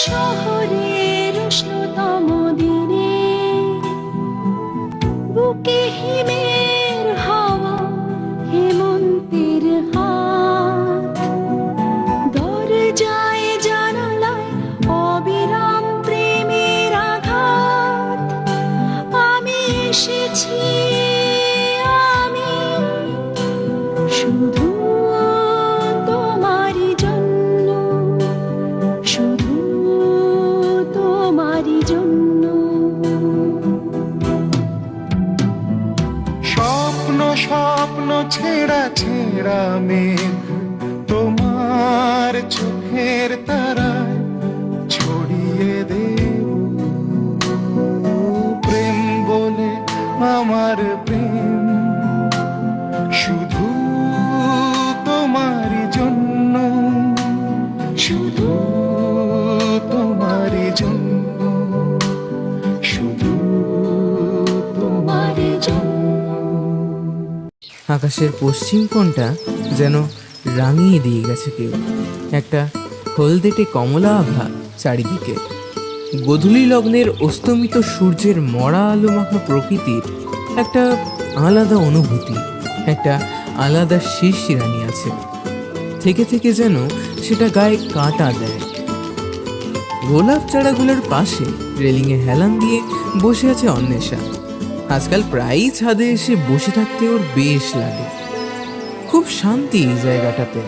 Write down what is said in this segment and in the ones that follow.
শহরের উষ্ণতম দিনে বুকে হিমের হাওয়া, হেমন্তের হাত, দরজায় জানালায় অবিরাম প্রেমের আঘাত। আমি এসেছি, আমি শুধু তোমারই জন্য, শুধু তোমারই জন্য। স্বপ্ন স্বপ্ন ছেঁড়া ছেঁড়া মেঘ তোমার চোখের তারায় ছড়িয়ে দেব প্রেম বলে আমার প্রেম, শুধু তোমারই জন্য, শুধু তোমারই জন্য, শুধু তোমারই জন্য। আকাশের পশ্চিম কোণটা যেন রাঙিয়ে দিয়ে গেছে কেউ, একটা হলদেটে কমলা আভা চারিদিকে। গোধূলি লগ্নের অস্তমিত সূর্যের মরা আলো মাখা প্রকৃতির একটা আলাদা অনুভূতি, একটা আলাদা শিরশিরানি আছে। থেকে থেকে যেন সেটা গায়ে কাঁটা দেয়। গোলাপ চারাগুলোর পাশে রেলিংয়ে হেলান দিয়ে বসে আছে অন্বেষা। আজকাল প্রায়ই ছাদে এসে বসে থাকতে ওর বেশ লাগে। খুব শান্তি এই জায়গাটাতে।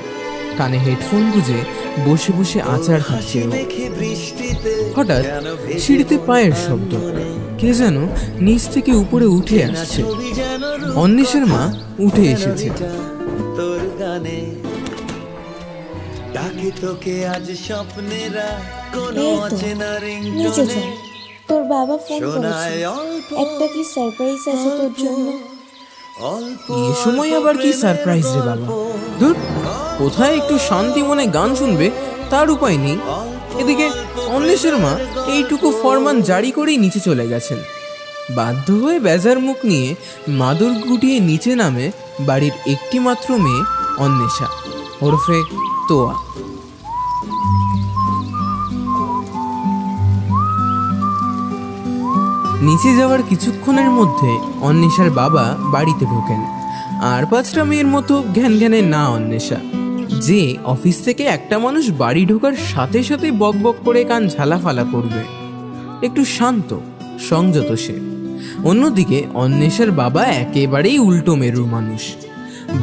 কানে হেডফোন গুঁজে বসে বসে আচার খাচ্ছে ও। হঠাৎ সিঁড়িতে পায়ের শব্দ, কে যেন নিচ থেকে উপরে উঠে আসছে। অন্বেষার মা উঠে এসেছে। তোর গানে ডাকে তোকে আজ স্বপ্নেরা কোনো অচেনা রিংটোনে তোর বাবা ফোন করেছে, শোনায় অল্প একটা কি সারপ্রাইজ আছে তোর জন্য। অল্প এ সময় আবার কি সারপ্রাইজ রে বাবা? ধুর, কোথায় একটু শান্তি মনে গান শুনবে তার উপায় নেই। এদিকে অন্বেষের মা এইটুকু ফরমান জারি করেই নিচে চলে গেছেন। বাধ্য হয়ে বেজার মুখ নিয়ে মাদুর গুটিয়ে নিচে নামে বাড়ির একটি মাত্র মেয়ে অন্বেষা ওরফে তোয়া। নিচে যাওয়ার কিছুক্ষণের মধ্যে অন্বেষার বাবা বাড়িতে ঢোকেন। আর 5টা মেয়ের মতো ঘ্যান ঘ্যানে না অন্বেষা, যে অফিস থেকে একটা মানুষ বাড়ি ঢোকার সাথে সাথে বক বক করে কান ঝালাফালা করবে। একটু শান্ত সংযত সে। অন্যদিকে অন্বেষার বাবা একেবারেই উল্টো মেরুর মানুষ।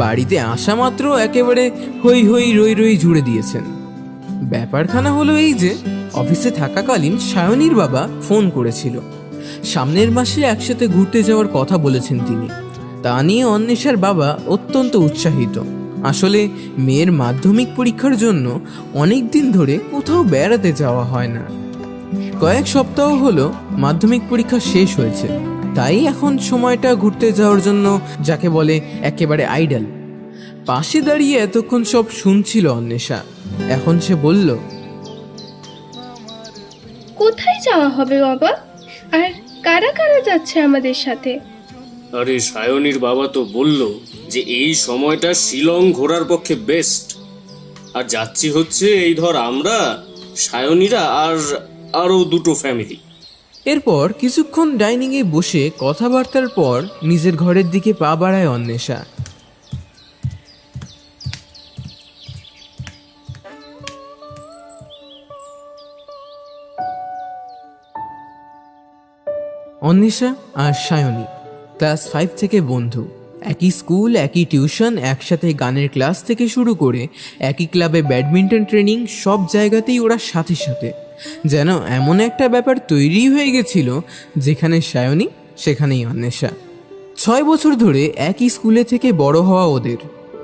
বাড়িতে আসা মাত্র একেবারে হই হই রই রই জুড়ে দিয়েছেন। ব্যাপারখানা হলো এই যে, অফিসে থাকাকালীন সায়নীর বাবা ফোন করেছিল। সামনের মাসে একসাথে ঘুরতে যাওয়ার কথা বলেছেন তিনি। তা নিয়ে অন্বেষার বাবা অত্যন্ত উৎসাহিত। আসলে মেয়ের মাধ্যমিক পরীক্ষার জন্য অনেক দিন ধরে কোথাও বেড়াতে যাওয়া হয় না। কয়েক সপ্তাহ হলো মাধ্যমিক পরীক্ষা শেষ হয়েছে, তাই এখন সময়টা ঘুরতে যাওয়ার জন্য যাকে বলে একেবারে আইডল। পাশে দাঁড়িয়ে এতক্ষণ সব শুনছিল অন্বেষা। এখন সে বলল, কোথায় যাওয়া হবে বাবা? আর কারা কারা যাচ্ছে আমাদের সাথে? আরে সায়নীর বাবা তো বলল যে এই সময়টা শিলং ঘোরার পক্ষে বেস্ট। আর যাচ্ছি হচ্ছে এই ধর আমরা, সায়নীরা আর আরো দুটো ফ্যামিলি। এরপর কিছুক্ষণ ডাইনিংয়ে বসে কথাবার্তার পর নিজের ঘরের দিকে পা বাড়ায় অন্বেষা। অন্বেষা আর সায়নী ক্লাস 5 থেকে বন্ধু। একই স্কুল, একই টিউশন, একসাথে গানের ক্লাস থেকে শুরু করে একই ক্লাবে ব্যাডমিন্টন ট্রেনিং, সব জায়গাতেই ওরা সাথে সাথে। যেন এমন একটা ব্যাপার তৈরি হয়ে গেছিল যেখানে সায়নী সেখানেই অন্বেষা। 6 বছর ধরে একই স্কুলে থেকে বড় হওয়া ওদের।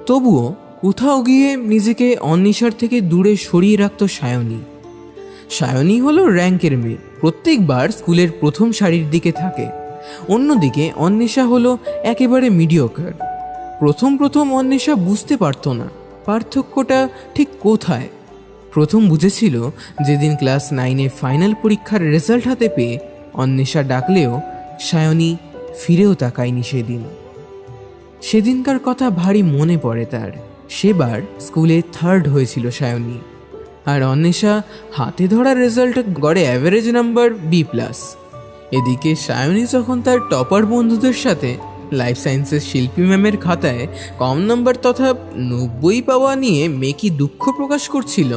তবুও কোথাও গিয়ে নিজেকে অন্বেষার থেকে দূরে সরিয়ে রাখত সায়নী। সায়নী হলো র্যাঙ্কের মেয়ে, প্রত্যেকবার স্কুলের প্রথম সারির দিকে থাকে। অন্যদিকে অন্বেষা হলো একেবারে মিডিওকার। প্রথম অন্বেষা বুঝতে পারতো না পার্থক্যটা ঠিক কোথায়। প্রথম বুঝেছিল যেদিন ক্লাস 9-এ ফাইনাল পরীক্ষার রেজাল্ট হাতে পেয়ে অন্বেষা ডাকলেও সায়নী ফিরেও তাকায়নি সেদিনকার কথা ভারী মনে পড়ে তার। সেবার স্কুলে 3rd হয়েছিল সায়নী। আর অন্বেষা হাতে ধরা রেজাল্ট গড়ে অ্যাভারেজ নাম্বার B+। এদিকে সায়নী যখন তার টপার বন্ধুদের সাথে লাইফ সায়েন্সের শিল্পী ম্যামের খাতায় কম নাম্বার তথা 90 পাওয়া নিয়ে মেকি দুঃখ প্রকাশ করছিল,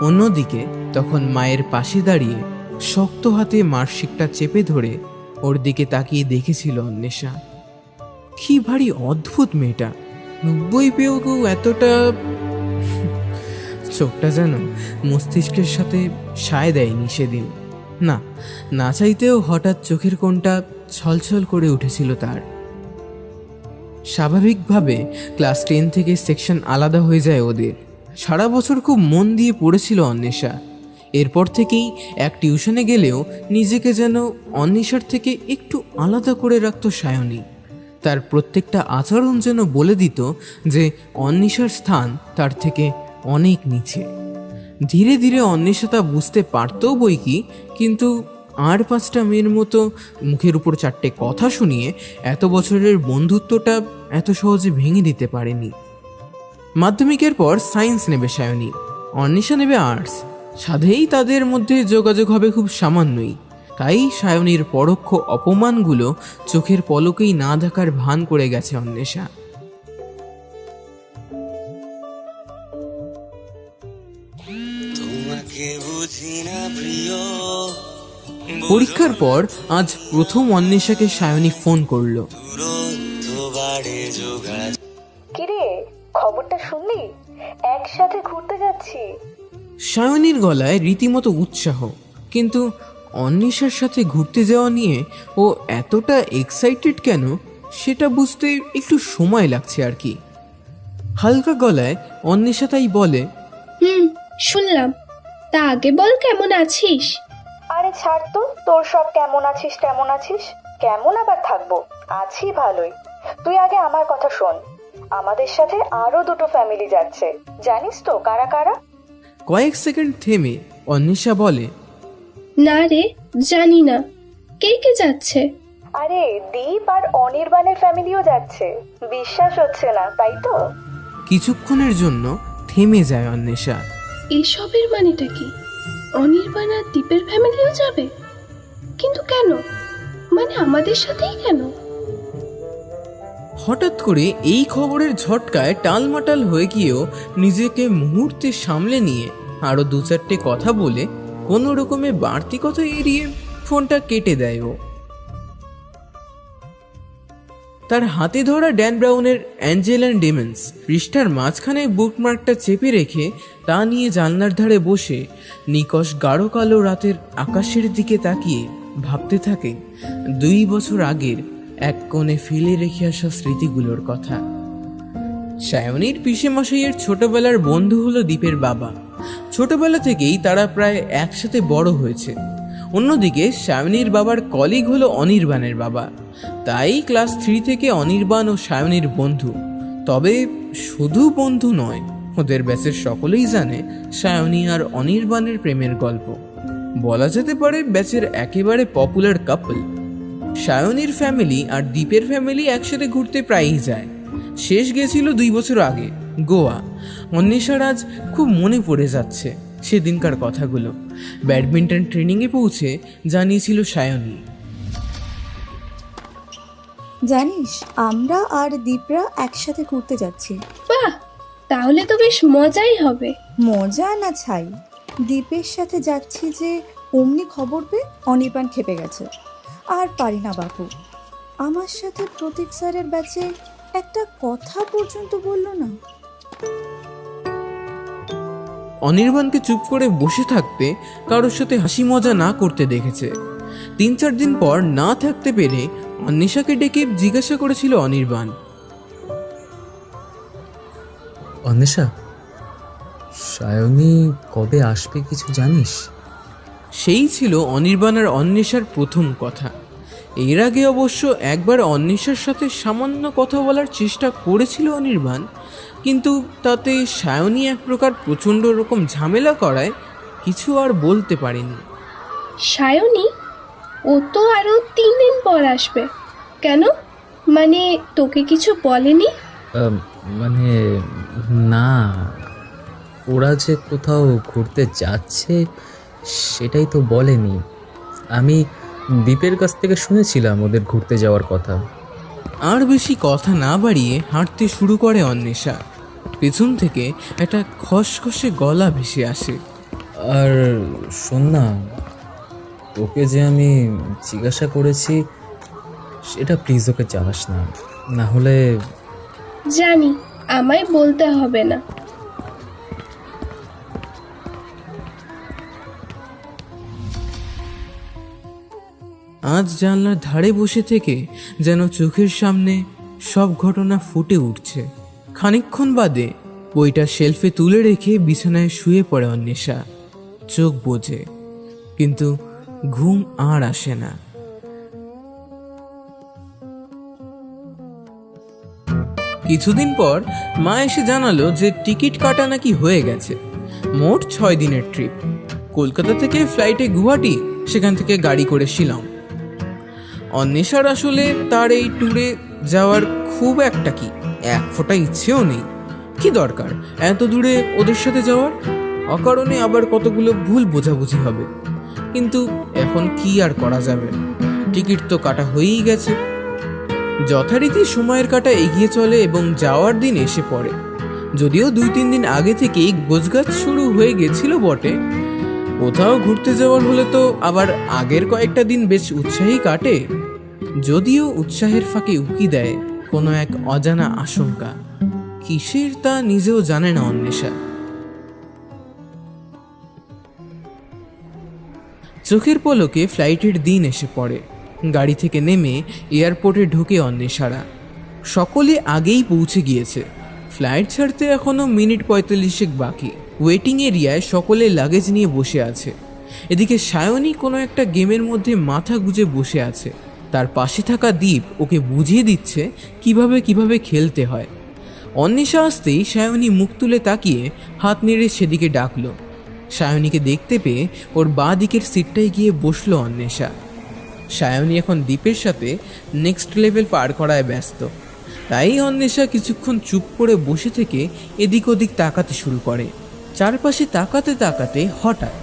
অন্যদিকে তখন মায়ের পাশে দাঁড়িয়ে শক্ত হাতে মার্কশিটটা চেপে ধরে ওর দিকে তাকিয়ে দেখেছিল অন্বেষা। কি ভারী অদ্ভুত মেয়েটা, 90 পেয়েও কেউ এতটা... চোখটা যেন মস্তিষ্কের সাথে সায় দেয়নি সেদিন। না চাইতেও হঠাৎ চোখের কোণটা ছলছল করে উঠেছিল তার। স্বাভাবিকভাবে ক্লাস 10 থেকে সেকশন আলাদা হয়ে যায় ওদের। সারা বছর খুব মন দিয়ে পড়েছিল অন্বেষা। এরপর থেকেই এক টিউশনে গেলেও নিজেকে যেন অন্বেষার থেকে একটু আলাদা করে রাখত সায়নী। তার প্রত্যেকটা আচরণ যেন বলে দিত যে অন্বেষার স্থান তার থেকে অনেক নিচে। ধীরে ধীরে অন্বেষা তা বুঝতে পারতও বই কি, কিন্তু আর 5টা মেয়ের মতো মুখের উপর 4টে কথা শুনিয়ে এত বছরের বন্ধুত্বটা এত সহজে ভেঙে দিতে পারেনি। মাধ্যমিকের পর সায়েন্স নেবে সায়নী, অন্বেষা নেবে আর্টস। সাধেই তাদের মধ্যে যোগাযোগ হবে খুব সামান্যই। তাই সায়নীর পরোক্ষ অপমানগুলো চোখের পলকেই না দেখার ভান করে গেছে অন্বেষা। পরীক্ষার পর আজ প্রথম অন্বেষাকে সায়নী ফোন করলো। কিরে, খবরটা শুনলি? একসাথে ঘুরতে যাচ্ছি। সায়নীর গলায় রীতিমতো উৎসাহ, কিন্তু অন্বেষার সাথে ঘুরতে যাওয়া নিয়ে ও এতটা এক্সাইটেড কেন সেটা বুঝতে একটু সময় লাগছে আর কি। হালকা গলায় অন্বেষা তাই বলে, শুনলাম। তা আগে বল, কেমন আছিস? আরে ছাড় তো, তোর সব কেমন আছিস তেমন আছিস। কেমন আবার থাকবো, আছি ভালোই। তুই আগে আমার কথা শোন, আমাদের সাথে আরো 2টো ফ্যামিলি যাচ্ছে। জানিস তো কারা কারা? কয়েক সেকেন্ড থেমে অন্বেষা বলে, না রে, জানি না। কে কে যাচ্ছে? আরে দীপ আর অনির্বাণের ফ্যামিলিও যাচ্ছে। বিশ্বাস হচ্ছে না তাই তো? কিছুক্ষণের জন্য থেমে যায় অন্বেষা। এসবের মানেটা কি? অনির্বাণ আর দীপের ফ্যামিলিও যাবে? কিন্তু কেন? মানে আমাদের সাথেই কেন? হঠাৎ করে এই খবরের ঝটকায় টালমাটাল হয়ে গিয়েও নিজেকে মুহূর্তে সামলে নিয়ে আরো 2-4টে কথা বলে কোনো রকমে বাড়তি কথা এড়িয়ে ফোনটা কেটে দেয় ও। তার হাতে ধরা ড্যান ব্রাউনের অ্যাঞ্জেল অ্যান্ড ডেমন্স পৃষ্ঠার মাঝখানে বুকমার্কটা চেপে রেখে তা নিয়ে জানলার ধারে বসে নিকষ গাঢ় কালো রাতের আকাশের দিকে তাকিয়ে ভাবতে থাকে 2 বছর আগের এক কোণে ফেলে রেখে আসা স্মৃতিগুলোর কথা। সায়নীর পিসেমশাইয়ের ছোটবেলার বন্ধু হলো দীপের বাবা। ছোটবেলা থেকেই তারা প্রায় একসাথে বড় হয়েছে। অন্যদিকে সায়নীর বাবার কলিগ হলো অনির্বাণের বাবা। তাই ক্লাস 3 থেকে অনির্বাণ ও সায়নীর বন্ধু। তবে শুধু বন্ধু নয়, ওদের ব্যাচের সকলেই জানে সায়নী আর অনির্বাণের প্রেমের গল্প। বলা যেতে পারে ব্যাচের একেবারে পপুলার কাপল। সায়নীর ফ্যামিলি আর দীপের ফ্যামিলি একসাথে ঘুরতে প্রায়ই যায়। শেষ গেছিল 2 বছর আগে, গোয়া। অন্বেষার আজ খুব মনে পড়ে যাচ্ছে সেদিনকার কথাগুলো। ব্যাডমিন্টন ট্রেনিংয়ে পৌঁছে জানিয়েছিল সায়নী, জানিস আমরা আর দীপরা একসাথে ঘুরতে যাচ্ছি। বাহ, তাহলে তো বেশ মজাই হবে। মজা না ছাই, দীপের সাথে যাচ্ছি যে অমনি খবর পেয়ে অনির্বাণ খেপে গেছে। আর পারি না বাবু, আমার সাথে প্রতীক স্যারের ব্যাচে একটা কথা পর্যন্ত বললো না। অনির্বাণকে চুপ করে বসে থাকতে, কারোর সাথে হাসি মজা না করতে দেখেছে। 3-4 দিন পর না থাকতে পেরে অন্বেষাকে ডেকে জিজ্ঞাসা করেছিল অনির্বাণ, অন্বেষা, সায়নী কবে আসবে কিছু জানিস? সেই ছিল অনির্বাণ আর অন্বেষার প্রথম কথা। এর আগে অবশ্য একবার অন্বেষার সাথে সামান্য কথা বলার চেষ্টা করেছিল অনির্বাণ, কিন্তু তাতে সায়নী এক প্রকার প্রচণ্ড রকম ঝামেলা করায় কিছু আর বলতে পারেনি। সায়নী? ও তো আরো 3 দিন পর আসবে। কেন? মানে তোকে কিছু বলেনি? মানে না। ওরা যে কোথাও ঘুরতে যাচ্ছে সেটাই তো বলেনি। আমি দীপের কাছ থেকে শুনেছিলাম ওদের ঘুরতে যাওয়ার কথা। আর বেশি কথা না বাড়িয়ে হাঁটতে শুরু করে অন্বেষা। পেছন থেকে একটা খসখসে গলা ভেসে আসে। আর শোন না, ওকে যে আমি জিজ্ঞাসা করেছি সেটা প্লিজ ওকে জানাস না, না হলে। জানি, আমায় বলতে হবে না। আজ জানলার ধারে বসে থেকে যেন চোখের সামনে সব ঘটনা ফুটে উঠছে। খানিকক্ষণ বাদে বইটা শেলফে তুলে রেখে বিছানায় শুয়ে পড়ে অন্বেষা। চোখ বোঝে, কিন্তু ঘুম আর আসে না। কিছুদিন পর মা এসে জানালো যে টিকিট কাটা নাকি হয়ে গেছে। মোট 6 দিনের ট্রিপ। কলকাতা থেকে ফ্লাইটে গুয়াহাটি, সেখান থেকে গাড়ি করে শিলং। অন্বেষার আসলে তার এই ট্যুরে যাওয়ার খুব একটা এক ফোঁটা ইচ্ছেও নেই। কি দরকার এত দূরে ওদের সাথে যাওয়ার? অকারণে আবার কতগুলো ভুল বোঝাবুঝি হবে। কিন্তু এখন কি আর করা যাবে, টিকিট তো কাটা হয়েই গেছে। যথারীতি সময়ের কাটা এগিয়ে চলে এবং যাওয়ার দিন এসে পড়ে। যদিও 2-3 দিন আগে থেকেই গোছগাছ শুরু হয়ে গেছিল বটে। কোথাও ঘুরতে যাওয়ার হলে তো আবার আগের কয়েকটা দিন বেশ উৎসাহী কাটে। যদিও উৎসাহের ফাঁকে উকি দেয় কোনো এক অজানা আশঙ্কা। কিসের তা নিজেও জানে না অন্বেষা। চোখের পলকে ফ্লাইটের দিন এসে পড়ে। গাড়ি থেকে নেমে এয়ারপোর্টে ঢুকে অন্বেষারা। সকলে আগেই পৌঁছে গিয়েছে। ফ্লাইট ছাড়তে এখনো মিনিট 45 বাকি। ওয়েটিং এরিয়ায় সকলে লাগেজ নিয়ে বসে আছে। এদিকে সায়নী কোনো একটা গেমের মধ্যে মাথা গুজে বসে আছে। তার পাশে থাকা দীপ ওকে বুঝিয়ে দিচ্ছে কিভাবে খেলতে হয়। অন্বেষা আসতেই সায়নী মুখ তুলে তাকিয়ে হাত নেড়ে সেদিকে ডাকলো। সায়নীকে দেখতে পেয়ে ওর বাঁ দিকের সিটটায় গিয়ে বসলো অন্বেষা। সায়নী এখন দীপের সাথে নেক্সট লেভেল পার করায় ব্যস্ত। তাই অন্বেষা কিছুক্ষণ চুপ করে বসে থেকে এদিক ওদিক তাকাতে শুরু করে। চারপাশে তাকাতে তাকাতে হঠাৎ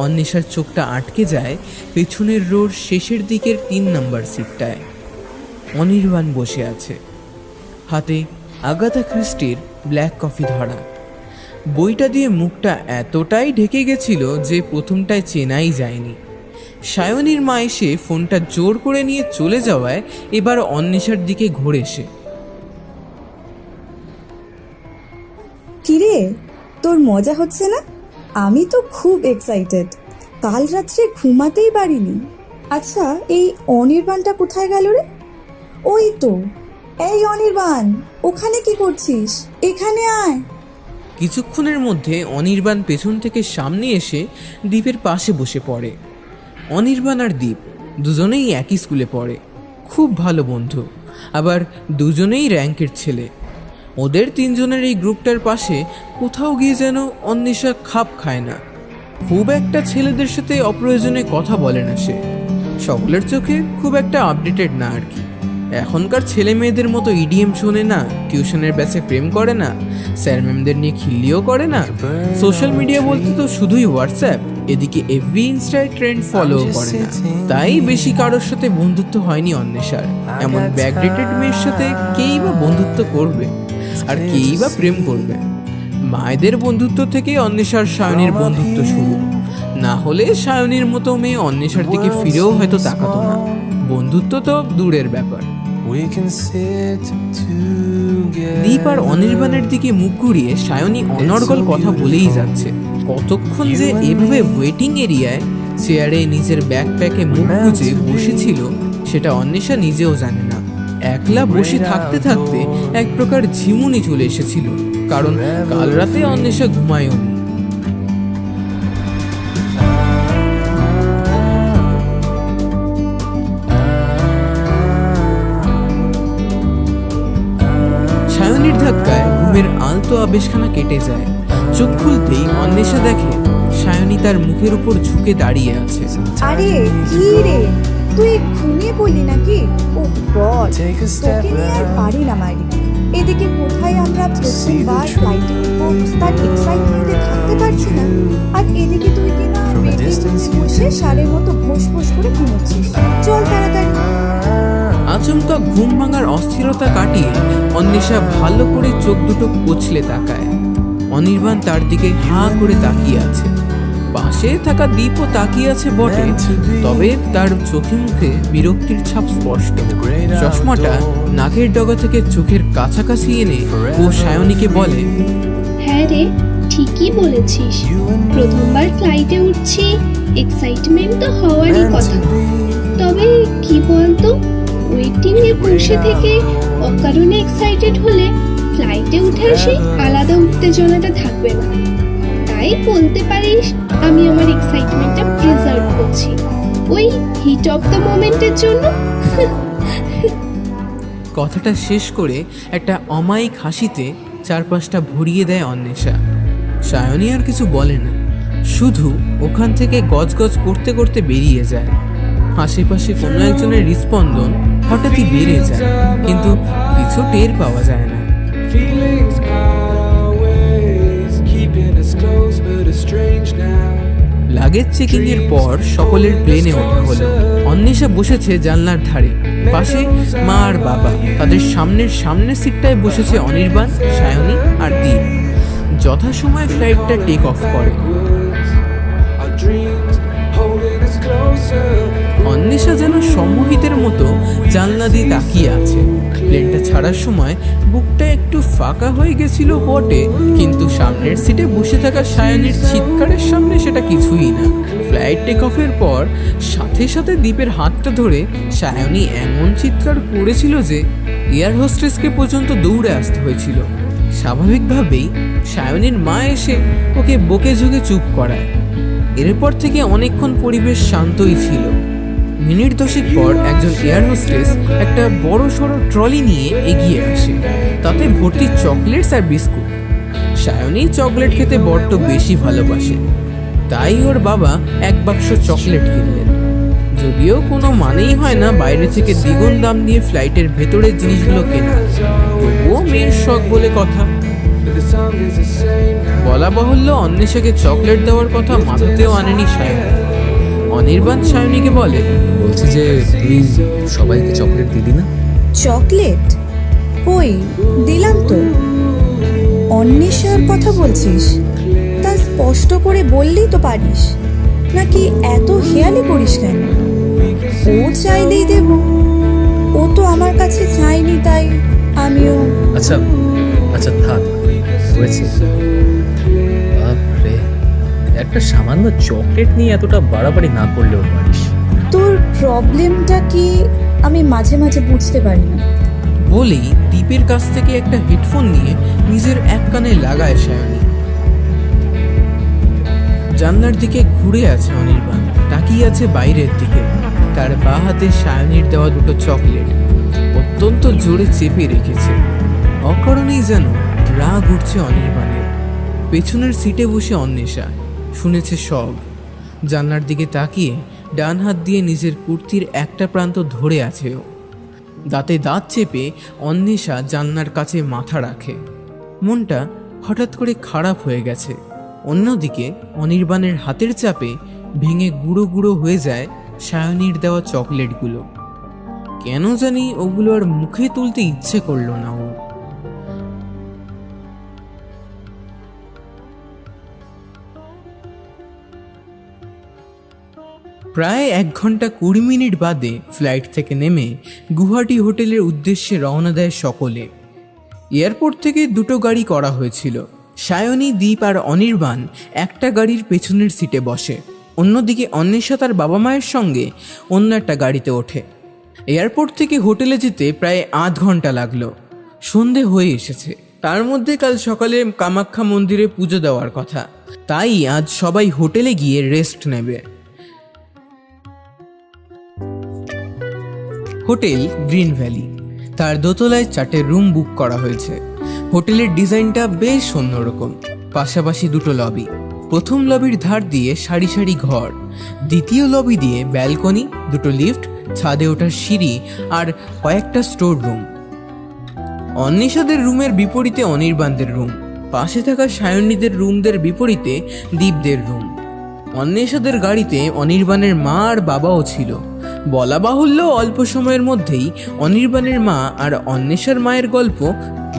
অন্বেষার চোখটা আটকে যায় পেছনের রোর শেষের দিকের 3 নম্বর সিটটায়। অনির্বাণ বসে আছে, হাতে আগাথা ক্রিস্টির ব্ল্যাক কফি ধরা। বইটা দিয়ে মুখটা এতটাই ঢেকে গেছিল যে প্রথমটায় চেনাই যায়নি। সায়নীর মা এসে ফোনটা জোর করে নিয়ে চলে যাওয়ায় এবার অন্বেষার দিকে ঘুরে এসে, কিরে, তোর মজা হচ্ছে না? আমি তো খুব এক্সাইটেড। কাল রাত্রে ঘুমাতেই পারিনি। আচ্ছা, এই অনির্বাণটা কোথায় গেল রে? ওই তো। এই অনির্বাণ, ওখানে কি করছিস? এখানে আয়। কিছুক্ষণের মধ্যে অনির্বাণ পেছন থেকে সামনে এসে দীপের পাশে বসে পড়ে। অনির্বাণ আর দীপ দুজনেই একই স্কুলে পড়ে, খুব ভালো বন্ধু, আবার দুজনেই র্যাঙ্কের ছেলে। ওদের 3 জনের এই গ্রুপটার পাশে কোথাও গিয়ে যেন অন্বেষা খাপ খায় না। খুব একটা ছেলেদের সাথে অপ্রয়োজনে কথা বলে না সে। সকলের চোখে খুব একটা আপডেটেড না আর কি। এখনকার ছেলে মেয়েদের মতো ইডিএম শোনে না, টিউশনের ব্যাচে প্রেম করে না, স্যার ম্যামদের নিয়ে খিল্লিও করে না। সোশ্যাল মিডিয়া বলতে তো শুধুই হোয়াটসঅ্যাপ, এদিকে এফবি ইনস্টায় ট্রেন্ড ফলো করে না। তাই বেশি কারোর সাথে বন্ধুত্ব হয়নি অন্বেষার। এমন ব্যাকডেটেড মেয়ের সাথে কেই বা বন্ধুত্ব করবে, আর কেই বা প্রেম করবে? মায়েদের বন্ধুত্ব থেকে অন্বেষার সায়নীর বন্ধুত্ব শুরু। না হলে সায়নীর মতো মেয়ে অন্বেষার দিকে ফিরেও হয়তো তাকাতো না। বন্ধুত্ব তো দূরের ব্যাপার। দীপ আর অনির্বাণের দিকে মুখ ঘুরিয়ে সায়নী অনর্গল কথা বলেই যাচ্ছে। কতক্ষণ যে এভাবে ওয়েটিং এরিয়ায় চেয়ারে নিজের ব্যাকপ্যাকে মুখ গুজে বসেছিল সেটা অন্বেষা নিজেও জানে না। একলা বসে থাকতে থাকতে এক প্রকার ঝিমুনি চলে এসেছিল, কারণ কাল রাতে অন্বেষা ঘুমায়নি। সায়নীর ধাক্কায় ঘুমের আলতো আবেশখানা কেটে যায়। চোখ খুলতেই অন্বেষা দেখে সায়নী তার মুখের উপর ঝুঁকে দাঁড়িয়ে আছে। আরে কি রে, তুই ঘুমিয়ে পড়লি নাকি? ও গড, তোকে নিয়ে আর পারি না মারি। এদিকে কোথায় আমরা প্রথমবার ফ্লাইটে উঠবো তার এক্সাইটমেন্টে থাকতে পারছি না, আর এদিকে তুই কিনা বসে সারের মতো ঘোষ করে ঘুমোচ্ছিস। চল তাড়াতাড়ি। আচমকা ঘুম ভাঙার অস্থিরতা কাটিয়ে অন্বেষা ভালো করে চোখ দুটো কচলে তাকায়। অনির্বাণ তার দিকে হাঁ করে তাকিয়ে আছে। পাশে থাকা দীপও তাকিয়ে আছে বটে, তবে তার চোখে মুখে বিরক্তির ছাপ স্পষ্ট। চশমাটা নাকের ডগা থেকে চোখের কাছাকাছি এনে ও সায়নীকে বলে, হ্যাঁ রে, ঠিকই বলেছিস। প্রথমবার ফ্লাইটে উঠছি, এক্সাইটমেন্ট তো হওয়ারই কথা। তবে কি বলতো, ওয়েটিং এ বসে থেকে অকারণে এক্সাইটেড হলে ফ্লাইটে উঠে আসি আলাদা উত্তেজনাটা থাকবে না। তাই বলতে পারিস আমি আমার এক্সাইটমেন্টটা প্রিজার্ভ করছি, ওই হিট অফ দ্য মোমেন্টের জন্য। কথাটা শেষ করে একটা অমায়িক হাসিতে চারপাশটা ভরিয়ে দেয় অন্বেষা। সায়নী আর কিছু বলে না, শুধু ওখান থেকে গজগজ করতে করতে বেরিয়ে যায়। আশেপাশে কোনো একজনের হৃদস্পন্দন হঠাৎই বেড়ে যায়, কিন্তু কিছু টের পাওয়া যায় না। লাগেজ চেকিং এর পর সকলের প্লেনে ওঠা হলো। অন্বেষা বসেছে জানলার ধারে, পাশে মা আর বাবা। তাদের সামনের সিটটায় বসেছে অনির্বাণ, সায়নী আর দীপ। যথাসময়ে ফ্লাইটটা টেক অফ করে। অন্বেষা যেন সম্মোহিতের মতো জানলা দিয়ে তাকিয়ে আছে। প্লেনটা ছাড়ার সময় বুকটা একটু ফাঁকা হয়ে গেছিল বটে, কিন্তু সামনের সিটে বসে থাকা সায়নীর চিৎকারের সামনে সেটা কিছুই না। ফ্লাইট টেক অফের পর সাথে সাথে দীপের হাতটা ধরে সায়নী এমন চিৎকার করেছিল যে এয়ার হোস্টেসকে পর্যন্ত দৌড়ে আসতে হয়েছিল। স্বাভাবিকভাবেই সায়নীর মা এসে ওকে বকে ঝুঁকে চুপ করায়। এরপর থেকে অনেকক্ষণ পরিবেশ শান্তই ছিল। মিনিট 10 পর একজন এয়ার হোস্টেস একটা বড় সড়ো ট্রলি নিয়ে এগিয়ে আসে, তাতে ভর্তি চকলেটস আর বিস্কুট। সায়নী চকলেট খেতে বড্ড বেশি ভালোবাসে, তাই ওর বাবা এক বাক্স চকলেট কিনলেন। যদিও কোনো মানেই হয় না বাইরে থেকে দ্বিগুণ দাম দিয়ে ফ্লাইটের ভেতরের জিনিসগুলো কেনা, তবুও মেয়ের শখ বলে কথা। বলা বাহুল্য, অন্বেষাকে চকলেট দেওয়ার কথা মাথাতেও আনেনি সায়নী। অনির্বাণ সায়নীকে বলে, বলছি যে তুই সবাইকে চকলেট দিবি না? চকলেট কই, দিলাম তো। অন্বেষার কথা বলছিস? তা স্পষ্ট করে বললেই তো পারিস, নাকি এত হেয়ালি করিস কেন? ও চাইলেই দেব, ও তো আমার কাছে চাইনি, তাই আমিও। আচ্ছা আচ্ছা থাক, হয়েছে। বাপরে, একটা সামান্য চকলেট নিয়ে এতটা বাড়াবাড়ি না করলেও পারিস। তোর প্রবলেমটা কি আমি মাঝে মাঝে বুঝতে পারি না। বলেই দীপের কাছ থেকে একটা হেডফোন নিয়ে নিজের এক কানে লাগায় সায়নী। জানলার দিকে ঘুরে আছে অনির্বাণ, তাকিয়ে আছে বাইরের দিকে। তার বাঁ হাতে সায়নীর দেওয়া দুটো চকলেট অত্যন্ত জোরে চেপে রেখেছে। অকারণেই যেন রাগ উঠছে অনির্বাণের। পেছনের সিটে বসে অন্বেষা শুনেছে সব। জানলার দিকে তাকিয়ে ডান হাত দিয়ে নিজের কুর্তির একটা প্রান্ত ধরে আছে ও। দাঁতে দাঁত চেপে অন্বেষা জানলার কাছে মাথা রাখে। মনটা হঠাৎ করে খারাপ হয়ে গেছে। অন্যদিকে অনির্বাণের হাতের চাপে ভেঙে গুঁড়ো গুঁড়ো হয়ে যায় সায়নীর দেওয়া চকলেটগুলো। কেন জানি ওগুলো আর মুখে তুলতে ইচ্ছে করলো না ও। প্রায় 1 ঘন্টা 20 মিনিট বাদে ফ্লাইট থেকে নেমে গুয়াহাটি হোটেলের উদ্দেশ্যে রওনা দেয় সকলে। এয়ারপোর্ট থেকে 2টো গাড়ি করা হয়েছিল। সায়নী, দীপ আর অনির্বাণ একটা গাড়ির পেছনের সিটে বসে, অন্যদিকে অন্বেষা তার বাবা মায়ের সঙ্গে অন্য একটা গাড়িতে ওঠে। এয়ারপোর্ট থেকে হোটেলে যেতে প্রায় 8 ঘন্টা লাগলো। সন্ধে হয়ে এসেছে। তার মধ্যে কাল সকালে কামাখ্যা মন্দিরে পুজো দেওয়ার কথা, তাই আজ সবাই হোটেলে গিয়ে রেস্ট নেবে। হোটেল গ্রিন ভ্যালি, তার দোতলায় 4টে রুম বুক করা হয়েছে। হোটেলের ডিজাইনটা বেশ অন্যরকম। পাশাপাশি 2টো লবি। প্রথম লবির ধার দিয়ে সারি সারি ঘর, দ্বিতীয় লবি দিয়ে ব্যালকনি, 2টো লিফট, ছাদে ওঠার সিঁড়ি আর কয়েকটা স্টোর রুম। অন্বেষাদের রুমের বিপরীতে অনির্বাণদের রুম, পাশে থাকা সায়নীদের রুমদের বিপরীতে দীপদের রুম। অন্বেষাদের গাড়িতে অনির্বাণের মা আর বাবাও ছিল। বলা বাহুল্য অল্প সময়ের মধ্যেই অনির্বাণের মা আর অন্বেষার মায়ের গল্প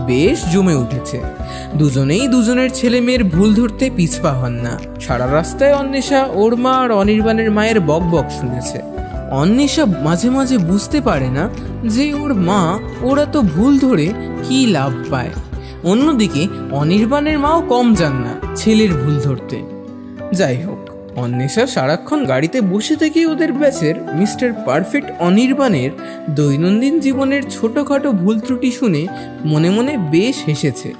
বেশ জমে উঠেছে। দুজনেই দুজনের ছেলে মেয়ের ভুল ধরতে পিছপা হন না। সারা রাস্তায় অন্বেষা ওর মা আর অনির্বাণের মায়ের বক বক শুনেছে। অন্বেষা মাঝে মাঝে বুঝতে পারে না যে ওর মা ওরা তো ভুল ধরে কী লাভ পায়। অন্যদিকে অনির্বাণের মাও কম যান না ছেলের ভুল ধরতে। যাই হোক, অন্বেষা সারাক্ষণ গাড়িতে বসে থেকে ওদের ব্যাচের মিস্টার পারফেক্ট অনির্বাণের দৈনন্দিন জীবনের ছোটোখাটো ভুল ত্রুটি শুনে মনে মনে বেশ হেসেছে।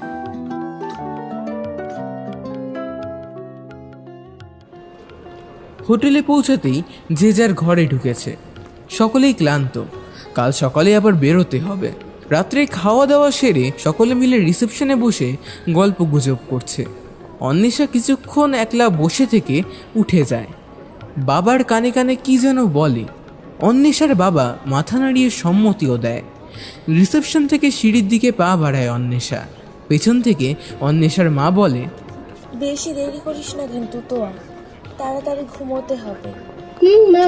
হোটেলে পৌঁছাতেই যে যার ঘরে ঢুকেছে। সকলেই ক্লান্ত, কাল সকালে আবার বেরোতে হবে। রাত্রে খাওয়া দাওয়া সেরে সকলে মিলে রিসেপশনে বসে গল্প গুজব করছে। অন্বেষা কিছুক্ষণ একলা বসে থেকে উঠে যায়। বাবার কানে কানে কি যেন বলে। অন্বেষার বাবা মাথা নাড়িয়ে সম্মতিও দেয়। রিসেপশন থেকে সিঁড়ির দিকে পা বাড়ায় অন্বেষা। পেছন থেকে অন্বেষার মা বলে, বেশি দেরি করিস না কিন্তু তোয়া, তাড়াতাড়ি ঘুমোতে হবে। মা,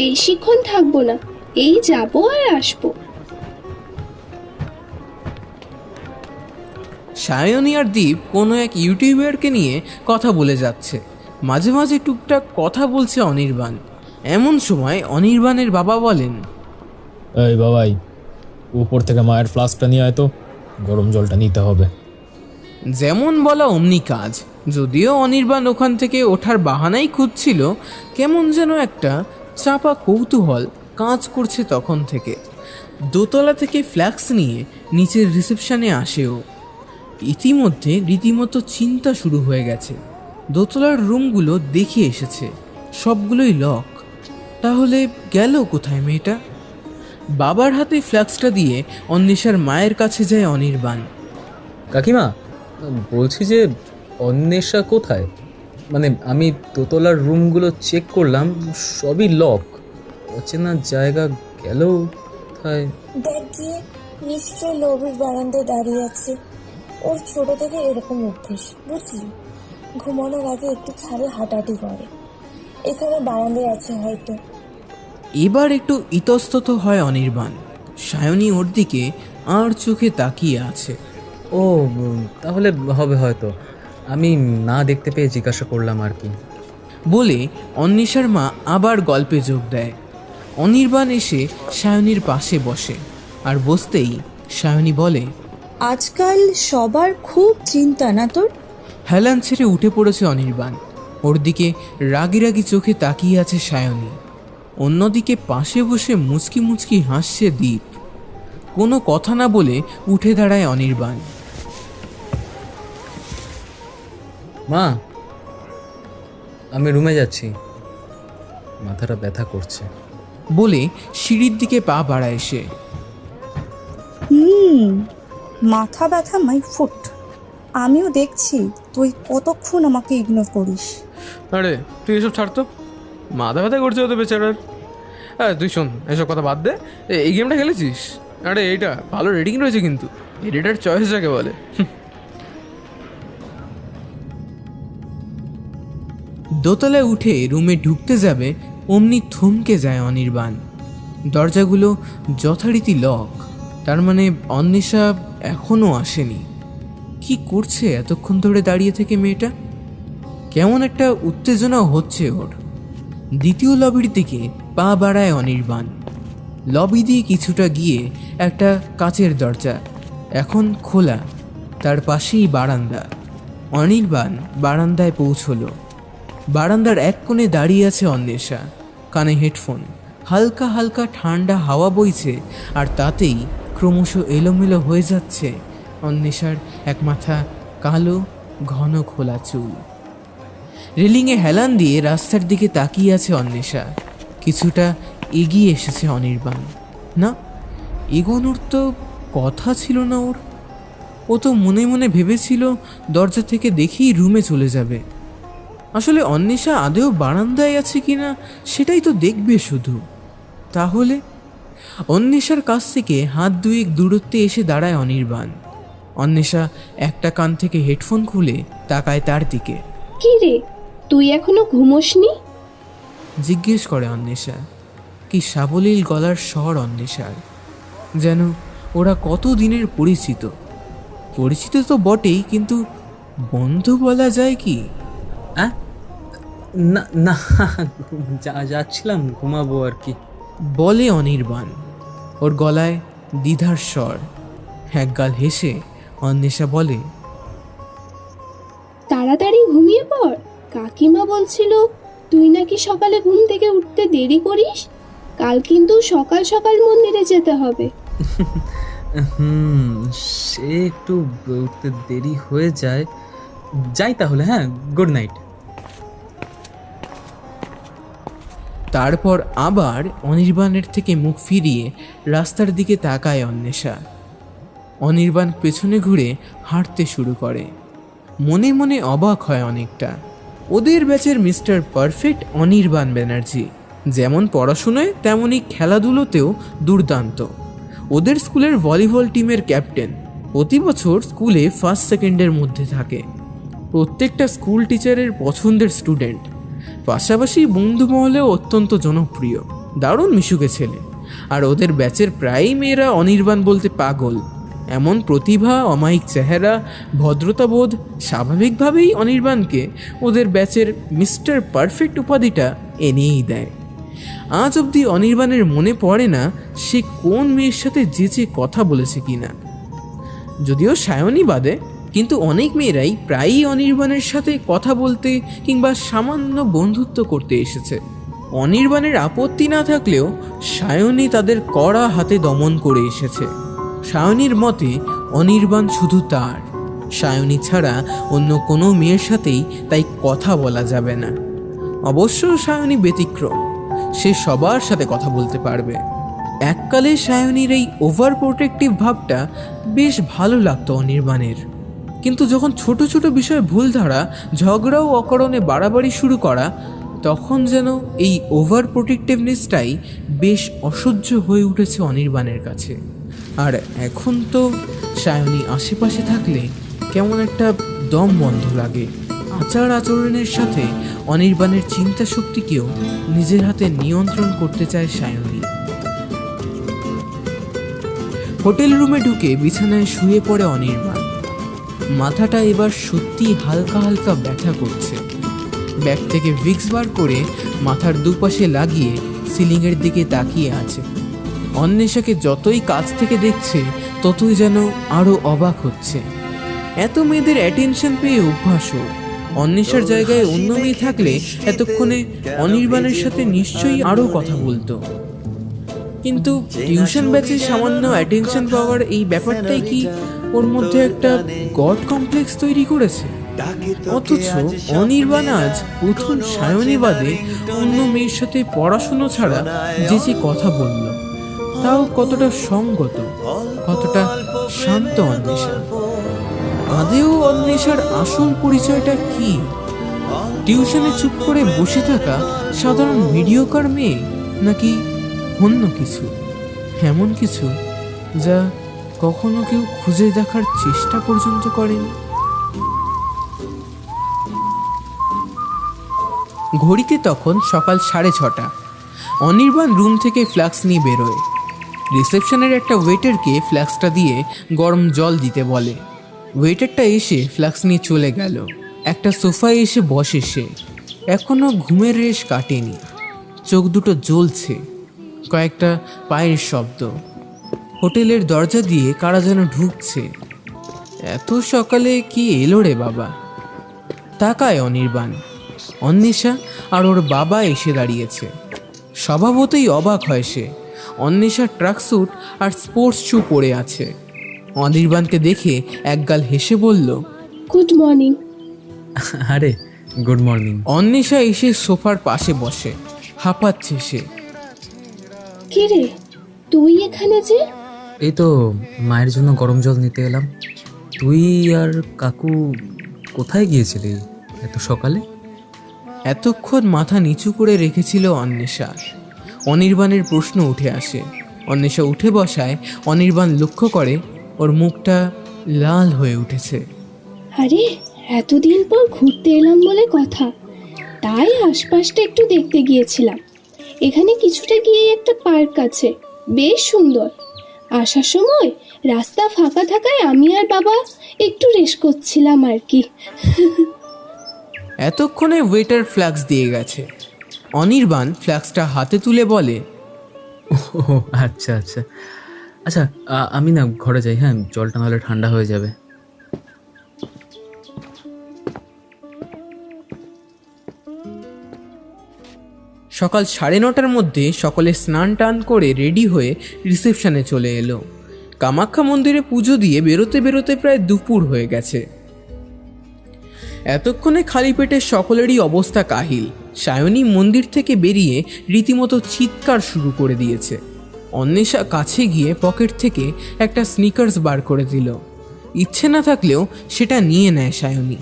বেশিক্ষণ থাকবো না, এই যাবো আর আসবো। সায়নী আর দীপ কোনো এক ইউটিউবারকে নিয়ে কথা বলে যাচ্ছে। মাঝে মাঝে টুকটাক কথা বলছে অনির্বাণ। এমন সময় অনির্বাণের বাবা বলেন, এই বাবাই, উপর থেকে মায়ের ফ্লাস্কটা নিয়ে আয় তো, গরম জলটা নিতে হবে। যেমন বলা অমনি কাজ। যদিও অনির্বাণ ওখান থেকে ওঠার বাহানাই খুঁজছিল, কেমন যেন একটা চাপা কৌতূহল কাজ করছে তখন থেকে। দোতলা থেকে ফ্ল্যাক্স নিয়ে নিচের রিসেপশনে আসেও। ইতিমধ্যে রীতিমতো চিন্তা শুরু হয়ে গেছে। দোতলার রুমগুলো দেখে এসেছে, সবগুলোই লক। তাহলে গেল কোথায় মেয়েটা? বাবার হাতে ফ্ল্যাক্সটা দিয়ে অন্বেষার মায়ের কাছে যায় অনির্বাণ। কাকিমা, বলছি যে অন্বেষা কোথায়? মানে আমি দোতলার রুমগুলো চেক করলাম, সবই লক। অচেনা জায়গা গেল কোথায়? দেখ গিয়ে, নিশ্চয় লবির বারান্দায় দাঁড়িয়ে আছে। ওর ছোট থেকে এরকম অভ্যেস, বুঝলি? ঘুমানোর আগে একটু ছাড়ে হাঁটাহাঁটি করে। এখানে বারান্দায় আছে হয়তো। এবার একটু ইতস্তত হয় অনির্বাণ। সায়নী ওর দিকে আর চোখে তাকিয়ে আছে। ও, তাহলে হবে হয়তো, আমি না দেখতে পেয়ে জিজ্ঞাসা করলাম আর কি। বলে অন্বেষার মা আবার গল্পে যোগ দেয়। অনির্বাণ এসে সায়নীর পাশে বসে, আর বসতেই সায়নী বলে, আজকাল সবার খুব চিন্তা না তোর? হেলান ছেড়ে উঠে পড়েছে অনির্বাণ। ওর দিকে রাগি রাগি চোখে তাকিয়ে আছে সায়নী। অন্যদিকে পাশে বসে মুচকি মুচকি হাসছে দীপ। কোনো কথা না বলে উঠে দাঁড়ায় অনির্বাণ। মা, আমি রুমে যাচ্ছি, মাথাটা ব্যথা করছে। বলে সিঁড়ির দিকে পা বাড়ায় সে। মাথা ব্যথা মাই ফুট। আমিও দেখছি তুই কতক্ষণ আমাকে ইগনোর করিস। আরে তুই এসব ছাড়তো, মাথা ব্যথা করছে ওদের বেচারার। হ্যাঁ তুই শোন, এসব কথা বাদ দে। এই গেমটা খেলেছিস? আরে এইটা ভালো রেটিং রয়েছে কিন্তু, এডিটার চয়েস যাকে বলে। দোতলায় উঠে রুমে ঢুকতে যাবে অমনি থমকে যায় অনির্বাণ। দরজাগুলো যথারীতি লক। তার মানে অন্বেষা এখনও আসেনি। কি করছে এতক্ষণ ধরে দাঁড়িয়ে থেকে মেয়েটা? কেমন একটা উত্তেজনা হচ্ছে ওর। দ্বিতীয় লবির দিকে পা বাড়ায় অনির্বাণ। লবি দিয়ে কিছুটা গিয়ে একটা কাচের দরজা, এখন খোলা। তার পাশেই বারান্দা। অনির্বাণ বারান্দায় পৌঁছলো। বারান্দার এক কোণে দাঁড়িয়ে আছে অন্বেষা, কানে হেডফোন। হালকা হালকা ঠান্ডা হাওয়া বইছে, আর তাতেই ক্রমশ এলোমেলো হয়ে যাচ্ছে অন্বেষার এক মাথা কালো ঘন খোলা চুল। রেলিংয়ে হেলান দিয়ে রাস্তার দিকে তাকিয়ে আছে অন্বেষা। কিছুটা এগিয়ে এসেছে অনির্বাণ। না, এগোনোর তো কথা ছিল না ওর। ও তো মনে মনে ভেবেছিল দরজা থেকে দেখেই রুমে চলে যাবে। আসলে অন্বেষা আদেও বারান্দায় আছে কিনা সেটাই তো দেখবে শুধু। তাহলে অন্বেষার কাছ থেকে হাত দুয়েক দূরত্বে এসে দাঁড়ায় অনির্বাণ। অন্বেষা একটা কান থেকে হেডফোন খুলে তাকায় তার দিকে। কি রে, তুই এখনো ঘুমোসনি? জিজ্ঞেস করে অন্বেষা। কি সাবলীল গলার স্বর অন্বেষার, যেন ওরা কত দিনের পরিচিত। পরিচিত তো বটেই, কিন্তু বন্ধু বলা যায় কি? না না, যাচ্ছিলাম ঘুমাবো আর কি, বলে অনির্বাণ। ওর গলায় দ্বিধার স্বর। একগাল হেসে অন্বেষা বলে, তাড়াতাড়ি ঘুমিয়ে পড়। কাকিমা বলছিল তুই নাকি সকালে ঘুম থেকে উঠতে দেরি করিস। কাল কিন্তু সকাল সকাল মন্দিরে যেতে হবে। সে একটু উঠতে দেরি হয়ে যায়। যাই তাহলে, হ্যাঁ, গুড নাইট। তারপর আবার অনির্বাণের থেকে মুখ ফিরিয়ে রাস্তার দিকে তাকায় অন্বেষা। অনির্বাণ পেছনে ঘুরে হাঁটতে শুরু করে। মনে মনে অবাক হয় অনেকটা। ওদের ব্যাচের মিস্টার পারফেক্ট অনির্বাণ ব্যানার্জি যেমন পড়াশোনায় তেমনই খেলাধুলোতেও দুর্দান্ত। ওদের স্কুলের ভলিবল টিমের ক্যাপ্টেন। প্রতি বছর স্কুলে ফার্স্ট সেকেন্ডের মধ্যে থাকে। প্রত্যেকটা স্কুল টিচারের পছন্দের স্টুডেন্ট। পাশাপাশি বন্ধু মহলেও অত্যন্ত জনপ্রিয়। দারুণ মিশুকে ছেলে। আর ওদের ব্যাচের প্রায়ই মেয়েরা অনির্বাণ বলতে পাগল। এমন প্রতিভা, অমায়িক চেহারা, ভদ্রতাবোধ স্বাভাবিকভাবেই অনির্বাণকে ওদের ব্যাচের মিস্টার পারফেক্ট উপাধিটা এনেই দেয়। আজ অবধি অনির্বাণের মনে পড়ে না সে কোন মেয়ের সাথে যেচে কথা বলেছে কিনা। যদিও সায়নী বাদে, কিন্তু অনেক মেয়েরাই প্রায়ই অনির্বাণের সাথে কথা বলতে কিংবা সামান্য বন্ধুত্ব করতে এসেছে। অনির্বাণের আপত্তি না থাকলেও সায়নী তাদের কড়া হাতে দমন করে এসেছে। সায়নীর মতে অনির্বাণ শুধু তার। সায়নী ছাড়া অন্য কোনো মেয়ের সাথেই তাই কথা বলা যাবে না। অবশ্য সায়নী ব্যতিক্রম। সে সবার সাথে কথা বলতে পারবে। এককালে সায়নীর এই ওভার প্রোটেক্টিভ ভাবটা বেশ ভালো লাগতো অনির্বাণের। কিন্তু যখন ছোট ছোট বিষয়ে ভুল ধরা, ঝগড়া ও অকারণে বাড়াবাড়ি শুরু করা, তখন যেন এই ওভার প্রোটেক্টিভনেসটাই বেশ অসহ্য হয়ে উঠেছে অনির্বাণের কাছে। আর এখন তো সায়নী আশেপাশে থাকলে কেমন একটা দম বন্ধ লাগে। আচার আচরণের সাথে অনির্বাণের চিন্তা শক্তিকেও নিজের হাতে নিয়ন্ত্রণ করতে চায় সায়নী। হোটেল রুমে ঢুকে বিছানায় শুয়ে পড়ে অনির্বাণ। মাথাটা এবার সত্যি হালকা হালকা ব্যথা করছে। ব্যাগ থেকে ভিক্স বার করে মাথার দুপাশে লাগিয়ে সিলিংয়ের দিকে তাকিয়ে আছে। অন্বেষাকে যতই কাছ থেকে দেখছে ততই যেন আরও অবাক হচ্ছে। এত মেয়েদের অ্যাটেনশন পেয়ে অভ্যাস ওর। অন্বেষার জায়গায় অন্য মেয়ে থাকলে এতক্ষণে অনির্বাণের সাথে নিশ্চয়ই আরও কথা বলতো। কিন্তু টিউশন ব্যাচে সামান্য অ্যাটেনশন পাওয়ার এই ব্যাপারটাই কি ওর মধ্যে একটা গড কমপ্লেক্স তৈরি করেছে? অথচ অনির্বাণ আজ প্রথম সায়নী বাদে অন্য মেয়ের সাথে পড়াশুনো ছাড়া যে কথা বলল, তাও কতটা সঙ্গত, কতটা শান্ত অন্বেষা। আদেও অন্বেষার আসল পরিচয়টা কি? টিউশনে চুপ করে বসে থাকা সাধারণ মিডিওকার মেয়ে, নাকি অন্য কিছু, এমন কিছু যা কখনো কেউ খুঁজে দেখার চেষ্টা পর্যন্ত করেনি? ঘড়িতে তখন সকাল 6:30। অনির্বাণ রুম থেকে ফ্লাক্স নিয়ে বেরোয়। রিসেপশনের একটা ওয়েটারকে ফ্লাক্সটা দিয়ে গরম জল দিতে বলে। ওয়েটারটা এসে ফ্লাক্স নিয়ে চলে গেল। একটা সোফায় এসে বসে সে। এখনও ঘুমের রেশ কাটেনি। চোখ দুটো জ্বলছে। কয়েকটা পায়ের শব্দ। হোটেলের দরজা দিয়ে কারা যেন ঢুকছে। এত সকালে কি এলো রে বাবা? তাকায় অনির্বাণ। অন্বেষা আর ওর বাবা এসে দাঁড়িয়েছে। স্বভাবতই অবাক হয় সে। অন্বেষা ট্রাকস্যুট আর স্পোর্টস শু পরে আছে। অনির্বাণকে দেখে একগাল হেসে বলল, গুড মর্নিং। আরে গুড মর্নিং। অন্বেষা এসে সোফার পাশে বসে। হাঁপাচ্ছে সে। কি রে, তুই এখানে যে? এই তো মায়ের জন্য গরম জল নিতে এলাম। তুই আর কাকু কোথায় গিয়েছিলি এত সকালে? এতক্ষণ মাথা নিচু করে রেখেছিল অন্বেষা। অনির্বাণের প্রশ্ন উঠে আসে। অন্বেষা উঠে বসায় অনির্বাণ লক্ষ্য করে ওর মুখটা লাল হয়ে উঠেছে। আরে এতদিন পর ঘুরতে এলাম বলে কথা, তাই আশপাশটা একটু দেখতে গিয়েছিলাম। এখানে কিছুটা গিয়ে একটা পার্ক আছে, বেশ সুন্দর। আসার সময় রাস্তা ফাঁকা থাকায় আমি আর বাবা একটু রেস্ট করছিলাম আর কি। এতক্ষণে ওয়েটার ফ্ল্যাক্স দিয়ে গেছে। অনির্বাণ ফ্ল্যাক্সটা হাতে তুলে বলে, ও আচ্ছা আচ্ছা আচ্ছা, আমি না ঘরে যাই, হ্যাঁ, জলটা নাহলে ঠান্ডা হয়ে যাবে। সকাল 9:30টার মধ্যে সকলে স্নান টান করে রেডি হয়ে রিসেপশনে চলে এলো। কামাখ্যা মন্দিরে পুজো দিয়ে বেরোতে বেরোতে প্রায় দুপুর হয়ে গেছে। এতক্ষণে খালি পেটে সকলেরই অবস্থা কাহিল। সায়নী মন্দির থেকে বেরিয়ে রীতিমতো চিৎকার শুরু করে দিয়েছে। অন্বেষা কাছে গিয়ে পকেট থেকে একটা স্নিকার্স বার করে দিল। ইচ্ছে না থাকলেও সেটা নিয়ে নেয় সায়নী।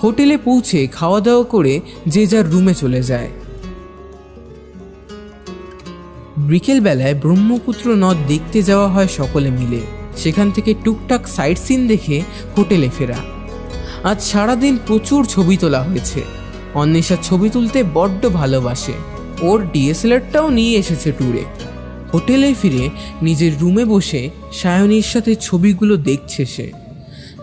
হোটেলে পৌঁছে খাওয়া দাওয়া করে যে যার রুমে চলে যায়। বিকেলবেলায় ব্রহ্মপুত্র নদ দেখতে যাওয়া হয় সকলে মিলে। সেখান থেকে টুকটাক সাইট সিন দেখে হোটেলে ফেরা। আজ সারাদিন প্রচুর ছবি তোলা হয়েছে। অন্বেষা ছবি তুলতে বড্ড ভালোবাসে। ওর ডিএসএলআরটাও নিয়ে এসেছে ট্যুরে। হোটেলে ফিরে নিজের রুমে বসে সায়নীর সাথে ছবিগুলো দেখছে সে।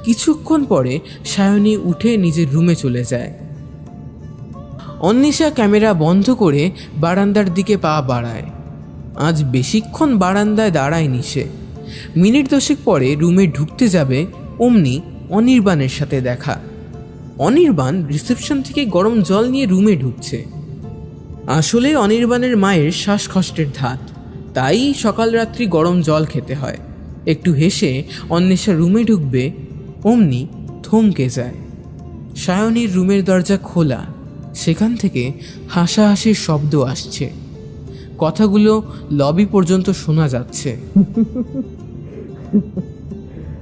কিছুক্ষণ পরে সায়নী উঠে নিজের রুমে চলে যায়। অন্বেষা ক্যামেরা বন্ধ করে বারান্দার দিকে পা বাড়ায়। আজ বেশিক্ষণ বারান্দায় দাঁড়ায়নি সে। মিনিট 10 পরে রুমে ঢুকতে যাবে, অমনি অনির্বাণের সাথে দেখা। অনির্বাণ রিসেপশন থেকে গরম জল নিয়ে রুমে ঢুকছে। আসলে অনির্বাণের মায়ের শ্বাসকষ্টের ধাত, তাই সকাল রাত্রি গরম জল খেতে হয়। একটু হেসে অন্বেষা রুমে ঢুকবে, অমনি থমকে যায়। সায়নীর রুমের দরজা খোলা, সেখান থেকে হাসাহাসির শব্দ আসছে। কথাগুলো লবি পর্যন্ত শোনা যাচ্ছে।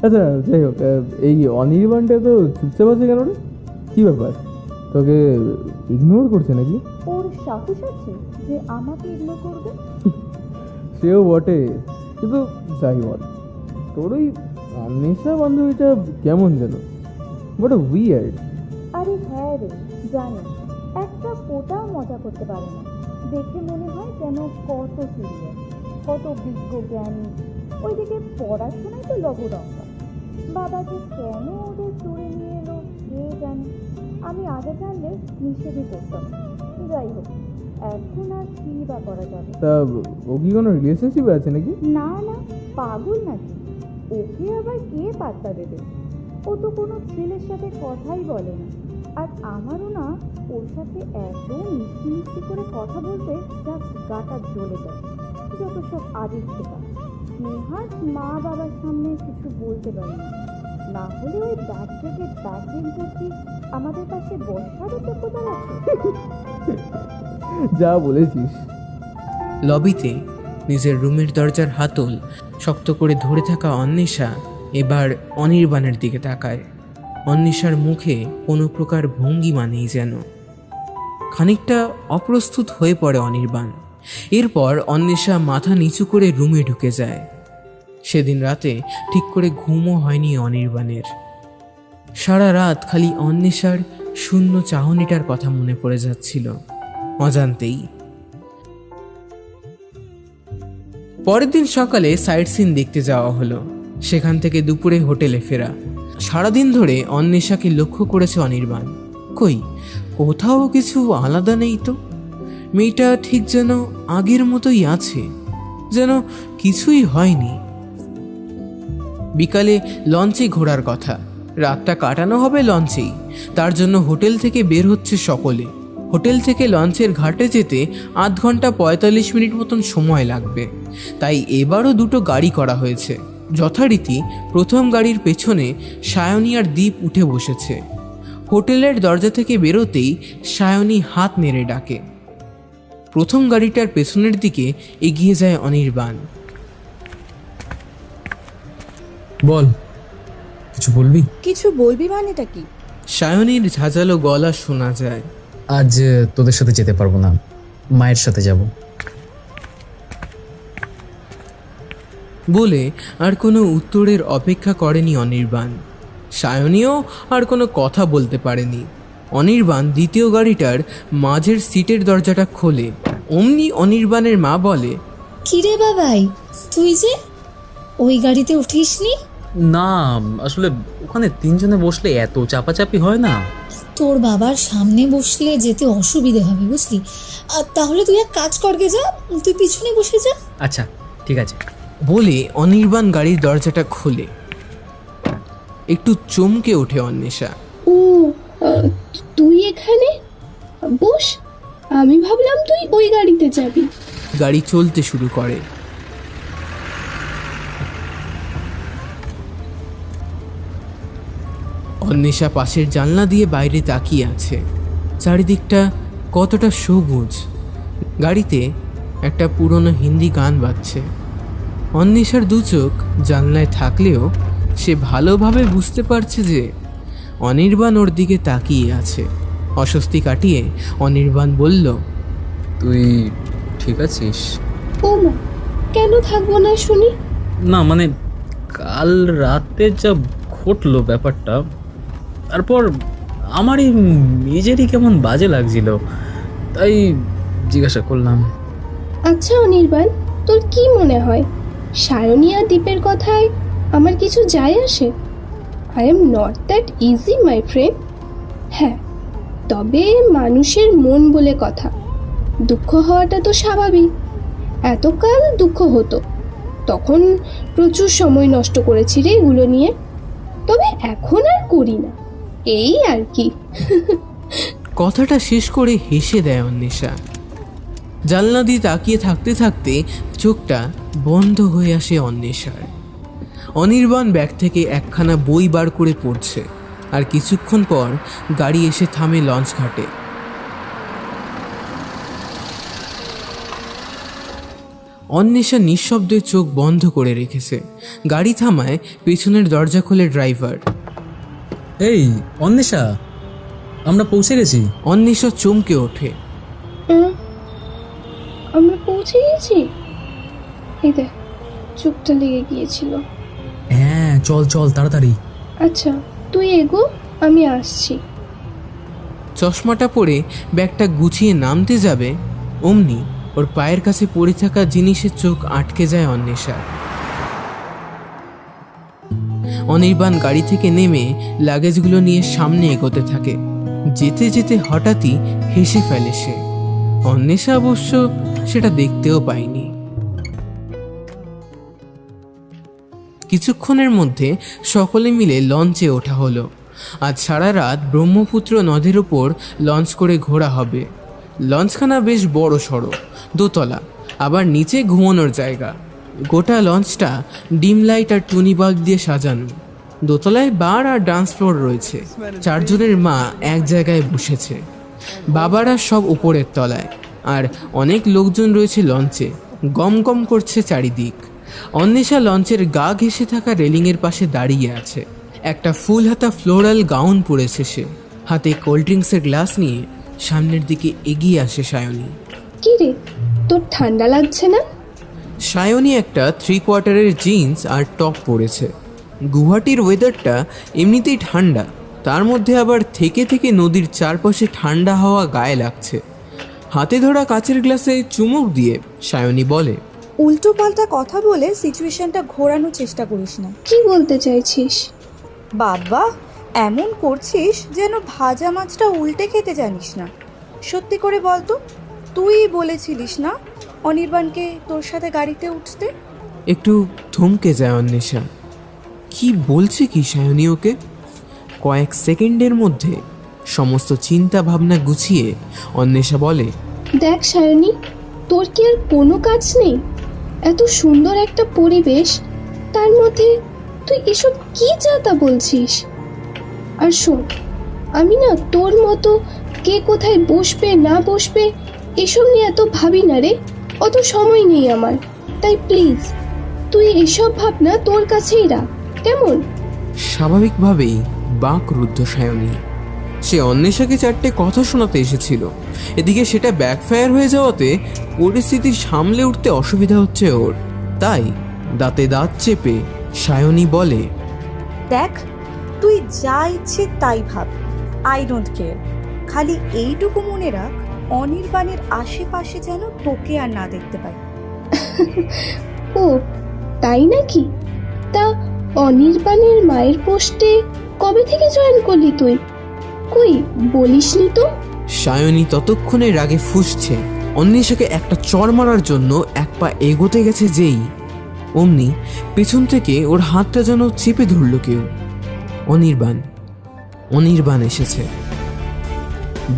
আচ্ছা যাই হোক, এই অনির্বাণটা তো চুপচাপ আছে কেন রে? কি ব্যাপার, তোকে ইগনোর করছে নাকি? ওর সাহস আছে যে আমাকে ইগনোর করবে? সেও বটে, কিন্তু যাই বল, তোর ওই অন্বেষা বান্ধবীটা কেমন যেন, বড় উইয়ার্ড। আরে হ্যাঁ রে, জানি, একটা ফোটাও মজা করতে পারে না। দেখে মনে হয় যেন কত সিরিয়াস, কত বিজ্ঞ জ্ঞানী। ওইদিকে পড়াশোনায় তো লবডঙ্কা। বাবাকে কেন ওদের দূরে নিয়ে এলো কে জানে। আমি আগে জানলে নিষেধই করতাম। যাই হোক, এখন আর কি বা করা যাবে। তা ও কি কোনো রিলেশনশিপে আছে নাকি? না না, পাগল নাকি? ওকে আবার কে পাত্তা দেবে? ও তো কোনো ছেলের সাথে কথাই বলে না। আর আমারও না ওর সাথে এত মিষ্টি মিষ্টি করে কথা বলতে জাস্ট গাটা জ্বলে যায়। যত সব আদিত্যতা। নেহাত মা বাবার সামনে কিছু বলতে পারি না, না হলে ওই ব্যাগ থেকে ব্যাগ বেঞ্চার কি আমাদের কাছে বসারও যোগ্যতা আছে? যা বলেছিস। লবিতে নিজের রুমের দরজার হাতল শক্ত করে ধরে থাকা অন্বেষা এবার অনির্বাণের দিকে তাকায়। অন্বেষার মুখে কোনো প্রকার ভঙ্গিমা নেই যেন। খানিকটা অপ্রস্তুত হয়ে পড়ে অনির্বাণ। এরপর অন্বেষা মাথা নিচু করে রুমে ঢুকে যায়। সেদিন রাতে ঠিক করে ঘুমও হয়নি অনির্বাণের। সারা রাত খালি অন্বেষার শূন্য চাহনিটার কথা মনে পড়ে যাচ্ছিল অজান্তেই। পরের দিন সকালে সাইট সিন দেখতে যাওয়া হলো। সেখান থেকে দুপুরে হোটেলে ফেরা। সারাদিন ধরে অন্বেষাকে লক্ষ্য করেছে অনির্বাণ। কই কোথাও কিছু আলাদা নেই তো। মেয়েটা ঠিক যেন আগের মতোই আছে, যেন কিছুই হয়নি। বিকালে লঞ্চে ঘোরার কথা, রাতটা কাটানো হবে লঞ্চেই। তার জন্য হোটেল থেকে বের হচ্ছে সকলে। হোটেল থেকে লঞ্চের ঘাটে যেতে 8 ঘন্টা 45 মিনিট মতন সময় লাগবে। তাই এবারও 2টো গাড়ি করা হয়েছে। যথারীতি প্রথম গাড়ির পেছনে সায়নী আর দীপ উঠে বসেছে। হোটেলের দরজা থেকে বেরোতেই সায়নী হাত নেড়ে ডাকে। প্রথম গাড়িটার পেছনের দিকে এগিয়ে যায় অনির্বাণ। বল, কিছু বলবি? কিছু বলবি মানেটা কি? সায়নীর ঝাঁঝালো গলা শোনা যায়। আজ তোদের সাথে যেতে পারবো না, মায়ের সাথে যাব। বলে আর কোনো উত্তরের অপেক্ষা করেনি অনির্বাণ। সায়নীও আর কোনো কথা বলতে পারেনি। অনির্বাণ দ্বিতীয় গাড়িটার মাঝের সিটের দরজাটা খোলে। অমনি অনির্বাণের মা বলে, কিরে বাবাই, তুই যে ওই গাড়িতে উঠিসনি? না আসলে ওখানে তিনজনে বসলে এত চাপাচাপি হয় না। তোর বাবার সামনে বসলে যেতে অসুবিধে হবে বুঝলি। আর তাহলে তুই এক কাজ করগে, যা তুই পিছনে বসে যা। আচ্ছা ঠিক আছে বলে অনির্বাণ গাড়ির দরজাটা খোলে। একটু চমকে ওঠে অন্বেষা। ও তুই এখানে বস, আমি ভাবলাম তুই ওই গাড়িতে যাবি। গাড়ি চলতে শুরু করে। অন্বেষা পাশের জানলা দিয়ে বাইরে তাকিয়ে আছে। চারিদিকটা কতটা সবুজ। গাড়িতে একটা পুরনো হিন্দি গান বাজছে। অন্বেষার দু চোখ জানলায় থাকলেও সে ভালোভাবে বুঝতে পারছে যে অনির্বাণ ওর দিকে তাকিয়ে আছে। অস্বস্তি কাটিয়ে অনির্বাণ বলল, তুই ঠিক আছিস? ও মা, কেন থাকবো না শুনি। না মানে কাল রাতে যা ঘটলো ব্যাপারটা, তারপর আমারই নিজেরই কেমন বাজে লাগছিল, তাই জিজ্ঞাসা করলাম। আচ্ছা অনির্বাণ, তোর কি মনে হয় সায়নী আর দীপের কথায় আমার কিছু যায় আসে? I am not that easy my friend. হ্যাঁ, তবে মানুষের মন বলে কথা, দুঃখ হওয়াটা তো স্বাভাবিক। এতকাল দুঃখ হতো, তখন প্রচুর সময় নষ্ট করেছি রে এগুলো নিয়ে, তবে এখন আর করি না, এই আর কি। কথাটা শেষ করে হেসে দেয় অন্বেষা। জানলা দিয়ে তাকিয়ে থাকতে থাকতে চোখটা বন্ধ হয়ে আসে অন্বেষার। অনির্বাণ ব্যাগ থেকে একখানা বই বার করে পড়ছে। আর কিছুক্ষণ পর গাড়ি এসে থামে লঞ্চ ঘাটে। অন্বেষা নিঃশব্দে চোখ বন্ধ করে রেখেছে। গাড়ি থামায়, পেছনের দরজা খোলে ড্রাইভার। এই অন্বেষা, আমরা পৌঁছে গেছি। অন্বেষা চমকে ওঠে। আমরা পৌঁছে গেছি? এই দেখ, চোখটা লেগে গিয়েছিল। হ্যাঁ চল চল তাড়াতাড়ি। আচ্ছা তুই এগো, আমি আসছি। চশমাটা পরে ব্যাগটা গুছিয়ে নামতে যাবে, অমনি ওর পায়ের কাছে পড়ে থাকা জিনিসের চোখ আটকে যায় অন্বেষা। অনির্বাণ গাড়ি থেকে নেমে লাগেজগুলো নিয়ে সামনে এগোতে থাকে। যেতে যেতে হঠাৎই হেসে ফেলে সে। অন্বেষা অবশ্য সেটা দেখতেও পায়নি। কিছুক্ষণের মধ্যে সকলে মিলে লঞ্চে ওঠা হলো। আজ সারা রাত ব্রহ্মপুত্র নদের ওপর লঞ্চ করে ঘোরা হবে। লঞ্চখানা বেশ বড় সড়ো, দোতলা, আবার নিচে ঘুমানোর জায়গা। গোটা লঞ্চটা ডিম লাইট আর টুনি বাল্ব দিয়ে সাজানো। দোতলায় বার আর ডান্স ফ্লোর রয়েছে। চারজনের মা এক জায়গায় বসেছে, বাবারা সব উপরের তলায়, আর অনেক লোকজন রয়েছে লঞ্চে। গম গম করছে চারিদিক। অন্বেষা লঞ্চের গা ঘেঁষে থাকা রেলিংয়ের পাশে দাঁড়িয়ে আছে। একটা ফুল হাতা ফ্লোরাল গাউন পরেছে সে। হাতে কোল্ড ড্রিঙ্কসের গ্লাস নিয়ে সামনের দিকে এগিয়ে আসে সায়নী। কি রে, তোর ঠান্ডা লাগছে না? সায়নী একটা 3/4 জিন্স আর টপ পরেছে। গুয়াহাটির ওয়েদারটা এমনিতেই ঠান্ডা, তার মধ্যে আবার থেকে থেকে নদীর চারপাশে ঠান্ডা হাওয়া গায়ে লাগছে। হাতে ধরা কাচের গ্লাসে চুমুক দিয়ে সায়নী বলে, উল্টো পাল্টা কথা বলে সিচুয়েশনটা ঘোরানোর চেষ্টা করিস না। কি বলতে চাইছিস? বাবা, এমন করছিস যেন ভাজা মাছটা উল্টে খেতে জানিস না। সত্যি করে বলতো, তুই বলেছিলিস না অনির্বাণকে তোর সাথে গাড়িতে উঠতে? একটু থমকে যায় অন্বেষা। কি বলছে কি সায়নী ওকে? কয়েক সেকেন্ডের মধ্যে সমস্ত চিন্তা ভাবনা গুছিয়ে অন্বেষা বলে, দেখ সায়নী, তোর কি আর কোনো কাজ নেই? এত সুন্দর একটা পরিবেশ, তার মধ্যে তুই এসব কি যাতা বলছিস? আর শোন, আমি না তোর মতো কে কোথায় বসবে না বসবে এসব নিয়ে এত ভাবি না রে। অত সময় নেই আমার, তাই প্লিজ তুই এসব ভাবনা তোর কাছেই রাখ, কেমন? স্বাভাবিকভাবেই বাকরুদ্ধ সায়নী। সে অন্বেষাকে 4টে কথা শোনাতে এসেছিল, এদিকে সেটা ব্যাকফায়ার হয়ে যাওয়াতে পরিস্থিতি সামলে উঠতে অসুবিধা হচ্ছে ওর। তাই দাঁতে দাঁত চেপে সায়নী বলে, দেখ, তুই যা ইচ্ছে তাই ভাব, আই ডোন্ট কেয়ার। খালি এইটুকু মনে রাখ, অনির্বাণের আশেপাশে যেন তোকে আর না দেখতে পাই। ও তাই নাকি? তা অনির্বাণের মায়ের পোস্টে কবে থেকে জয়েন করলি তুই? কই বলিসনি তো। সায়নী ততক্ষণে রাগে ফুঁসছে। অন্বেষাকে একটা চড় মারার জন্য এক পা এগোতে গেছে যেই, অমনি পেছন থেকে ওর হাতটা যেন চেপে ধরল কেউ। অনির্বাণ এসেছে।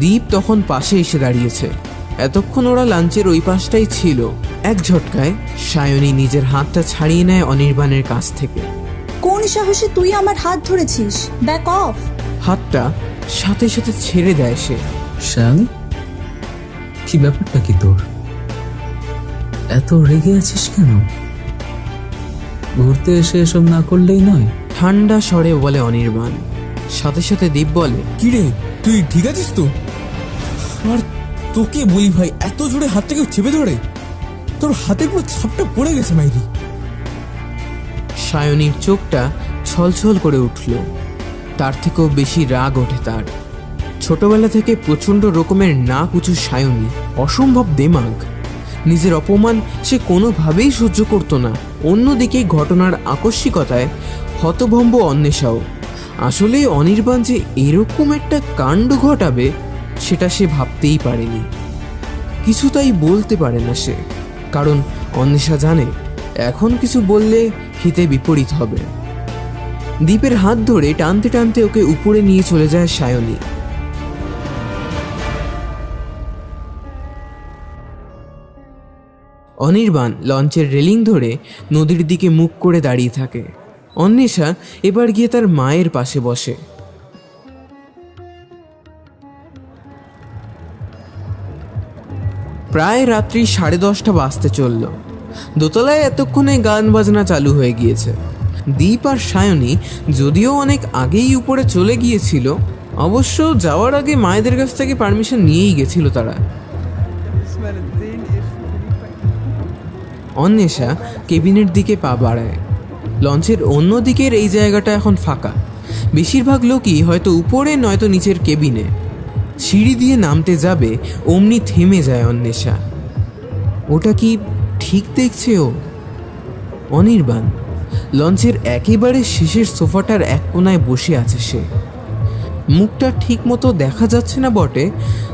দীপ তখন পাশে এসে দাঁড়িয়েছে। এতক্ষণ ওরা লাঞ্চের ওই পাশটাই ছিল। এক ঝটকায় সায়নী নিজের হাতটা ছাড়িয়ে নেয় অনির্বাণের কাছ থেকে। কোন সাহসে তুই আমার হাত ধরেছিস? Back of! হাতটা সাথে সাথে ছেড়ে দেয় সে। সায়নী, কি ব্যাপারটা কি তোর? এত রেগে আছিস কেন? ঘুরতে এসে এসব না করলেই নয়। ঠান্ডা স্বরে বলে অনির্বাণ। সাথে সাথে দীপ বলে, কি রে, তুই ঠিক আছিস তো? আর তোকে বলি ভাই, এত জোরে হাতটা কেউ চেপে ধরে? তোর হাতের পুরো ছাপটা পড়ে গেছে মাইরি। সায়নীর চোখটা ছলছল করে উঠল। তার থেকেও বেশি রাগ ওঠে তার। ছোটবেলা থেকে প্রচণ্ড রকমের নাক উঁচু সায়নী, অসম্ভব দেমাগ। নিজের অপমান সে কোনোভাবেই সহ্য করত না। অন্যদিকে ঘটনার আকস্মিকতায় হতভম্ব অন্বেষাও। আসলে অনির্বাণ যে এরকম একটা কাণ্ড ঘটাবে সেটা সে ভাবতেই পারেনি। কিছুটাই বলতে পারে না সে, কারণ অন্বেষা জানে এখন কিছু বললে হিতে বিপরীত হবে। দীপের হাত ধরে টানতে টানতে ওকে উপরে নিয়ে চলে যায় সায়নী। অনির্বাণ লঞ্চের রেলিং ধরে নদীর দিকে মুখ করে দাঁড়িয়ে থাকে। অন্বেষা এবার গিয়ে তার মায়ের পাশে বসে। প্রায় রাত্রি 10:30 বাজতে চলল। দোতলায় এতক্ষণে গান বাজনা চালু হয়ে গিয়েছে। দীপ আর সায়নী যদিও অনেক আগেই উপরে চলে গিয়েছিল, অবশ্য যাওয়ার আগে মায়েদের কাছ থেকে পারমিশন নিয়েই গেছিল তারা। অন্বেষা কেবিনের দিকে পা বাড়ায়। লঞ্চের অন্য দিকের এই জায়গাটা এখন ফাঁকা। বেশিরভাগ লোকই হয়তো উপরে নয়তো নিচের কেবিনে। সিঁড়ি দিয়ে নামতে যাবে অমনি থেমে যায় অন্বেষা। ওটা কি ঠিক দেখছে ও? অনির্বাণ লঞ্চের একেবারে শেষের সোফাটার এক কোনায় বসে আছে সে। মুখটা ঠিক মতো দেখা যাচ্ছে না বটে,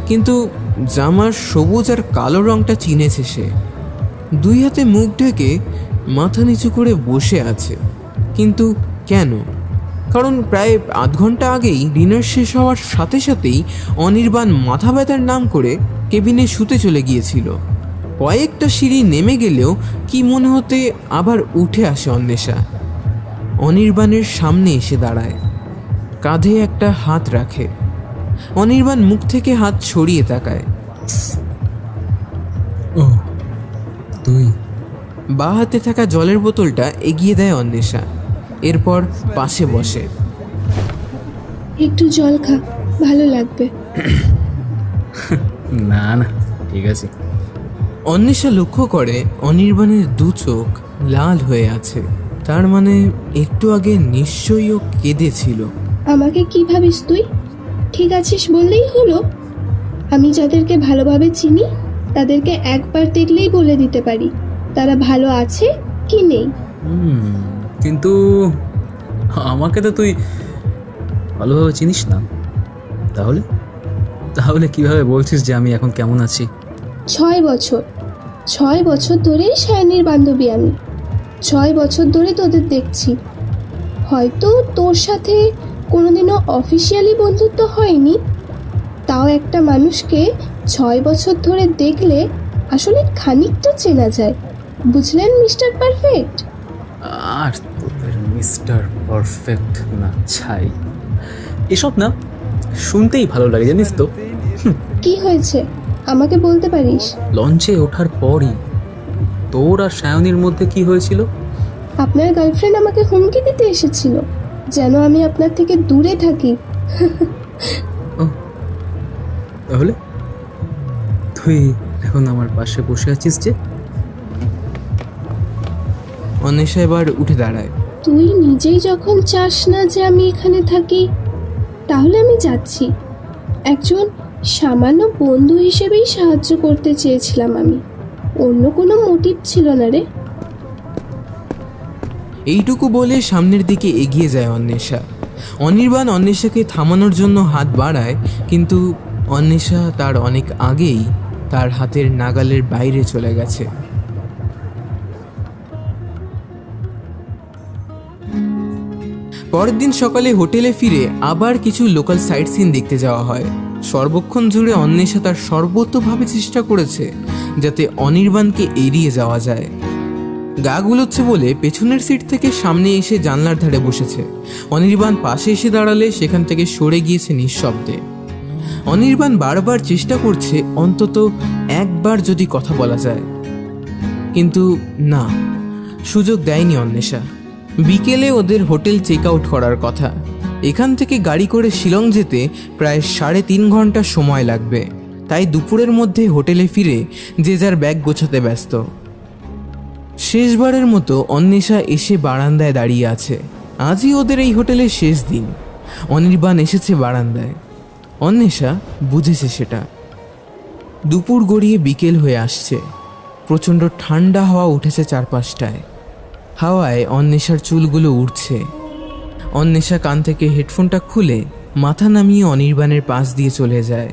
কিন্তু জামার সবুজ আর কালো রংটা চিনেছে সে। দুই হাতে মুখ ঢেকে মাথা নিচু করে বসে আছে। কিন্তু কেন? কারণ প্রায় আধ ঘন্টা আগেই ডিনার শেষ হওয়ার সাথে সাথেই অনির্বাণ মাথা ব্যথার নাম করে কেবিনে শুতে চলে গিয়েছিল। কয়েকটা সিঁড়ি নেমে গেলেও কি মনে হতে আবার উঠে আসে অন্বেষা। অনির্বাণের সামনে এসে দাঁড়ায়, কাঁধে একটা হাত রাখে। অনির্বাণ মুখ থেকে হাত ছড়িয়ে তাকায়। ও তুই? বাঁ হাতে থাকা জলের বোতলটা এগিয়ে দেয় অন্বেষা, এরপর পাশে বসে। একটু জল খা, ভালো লাগবে। না না, ঠিক আছে। অন্বেষা লক্ষ্য করে অনির্বাণের দু চোখ লাল হয়ে আছে। তার মানে একটু আগে নিশ্চয়ই ও কেঁদেছিল। আমাকে কি ভাবিস তুই? ঠিক আছিস বললেই হলো? আমি যাদেরকে ভালোভাবে চিনি তাদেরকে একবার দেখলেই বলে দিতে পারি তারা ভালো আছে কি নেই। কিন্তু আমাকে তো তুই ভালোভাবে চিনিস না। তাহলে তাহলে কিভাবে বলছিস যে আমি এখন কেমন আছি? 6 বছর ধরেই সায়নীর বান্ধবী আমি। 6 বছর ধরে তোদের দেখছি। হয়তো তোর সাথে কোনোদিনও অফিসিয়ালি বন্ধুত্ব হয়নি, তাও একটা মানুষকে 6 বছর ধরে দেখলে আসলে খানিকটা চেনা যায়। বুঝলেন মিস্টার পারফেক্ট? আর তোদের মিস্টার পারফেক্ট না ছাই, এসব না শুনতেই ভালো লাগে জানিস তো। কি হয়েছে আমাকে বলতে পারিস? লঞ্চে ওঠার পরই তোর আর সায়নীর মধ্যে কি হয়েছিল? আপনার গার্লফ্রেন্ড আমাকে হুমকি দিতে এসেছিল যেন আমি আপনার থেকে দূরে থাকি। তাহলে তুই এখন আমার পাশে বসে আছিস যে? অন্বেষা এবার উঠে দাঁড়ায়। তুই নিজেই যখন চাস না যে আমি এখানে থাকি, তাহলে আমি যাচ্ছি। একজন সামান্য বন্ধু হিসেবেই সাহায্য করতে চেয়েছিলাম আমি, অন্য কোনো মোটিভ ছিল না রে। এইটুকু বলে সামনের দিকে এগিয়ে যায় অন্বেষা। অনির্বাণ অন্বেষাকে থামানোর জন্য হাত বাড়ায়, কিন্তু অন্বেষা তার অনেক আগেই তার হাতের নাগালের বাইরে চলে গেছে। পরের দিন সকালে হোটেলে ফিরে আবার কিছু লোকাল সাইট সিন দেখতে যাওয়া হয়। সর্বক্ষণ জুড়ে অন্বেষা তার সর্বোচ্চভাবে চেষ্টা করেছে যাতে অনির্বাণকে এড়িয়ে যাওয়া যায়। গা গুলোচ্ছে বলে পেছনের সিট থেকে সামনে এসে জানলার ধারে বসেছে। অনির্বাণ পাশে এসে দাঁড়ালে সেখান থেকে সরে গিয়েছে নিঃশব্দে। অনির্বাণ বারবার চেষ্টা করছে অন্তত একবার যদি কথা বলা যায়, কিন্তু না, সুযোগ দেয়নি অন্বেষা। বিকেলে ওদের হোটেল চেক আউট করার কথা। এখান থেকে গাড়ি করে শিলং যেতে প্রায় 3.5 ঘন্টা সময় লাগবে, তাই দুপুরের মধ্যে হোটেলে ফিরে যে যার ব্যাগ গোছাতে ব্যস্ত। শেষবারের মতো অন্বেষা এসে বারান্দায় দাঁড়িয়ে আছে। আজই ওদের এই হোটেলের শেষ দিন। অনির্বাণ এসেছে বারান্দায়। অন্বেষা বুঝেছে সেটা। দুপুর গড়িয়ে বিকেল হয়ে আসছে। প্রচণ্ড ঠান্ডা হাওয়া উঠেছে চারপাশটায়। হাওয়ায় অন্বেষার চুলগুলো উড়ছে। অন্বেষা কান থেকে হেডফোনটা খুলে মাথা নামিয়ে অনির্বাণের পাশ দিয়ে চলে যায়।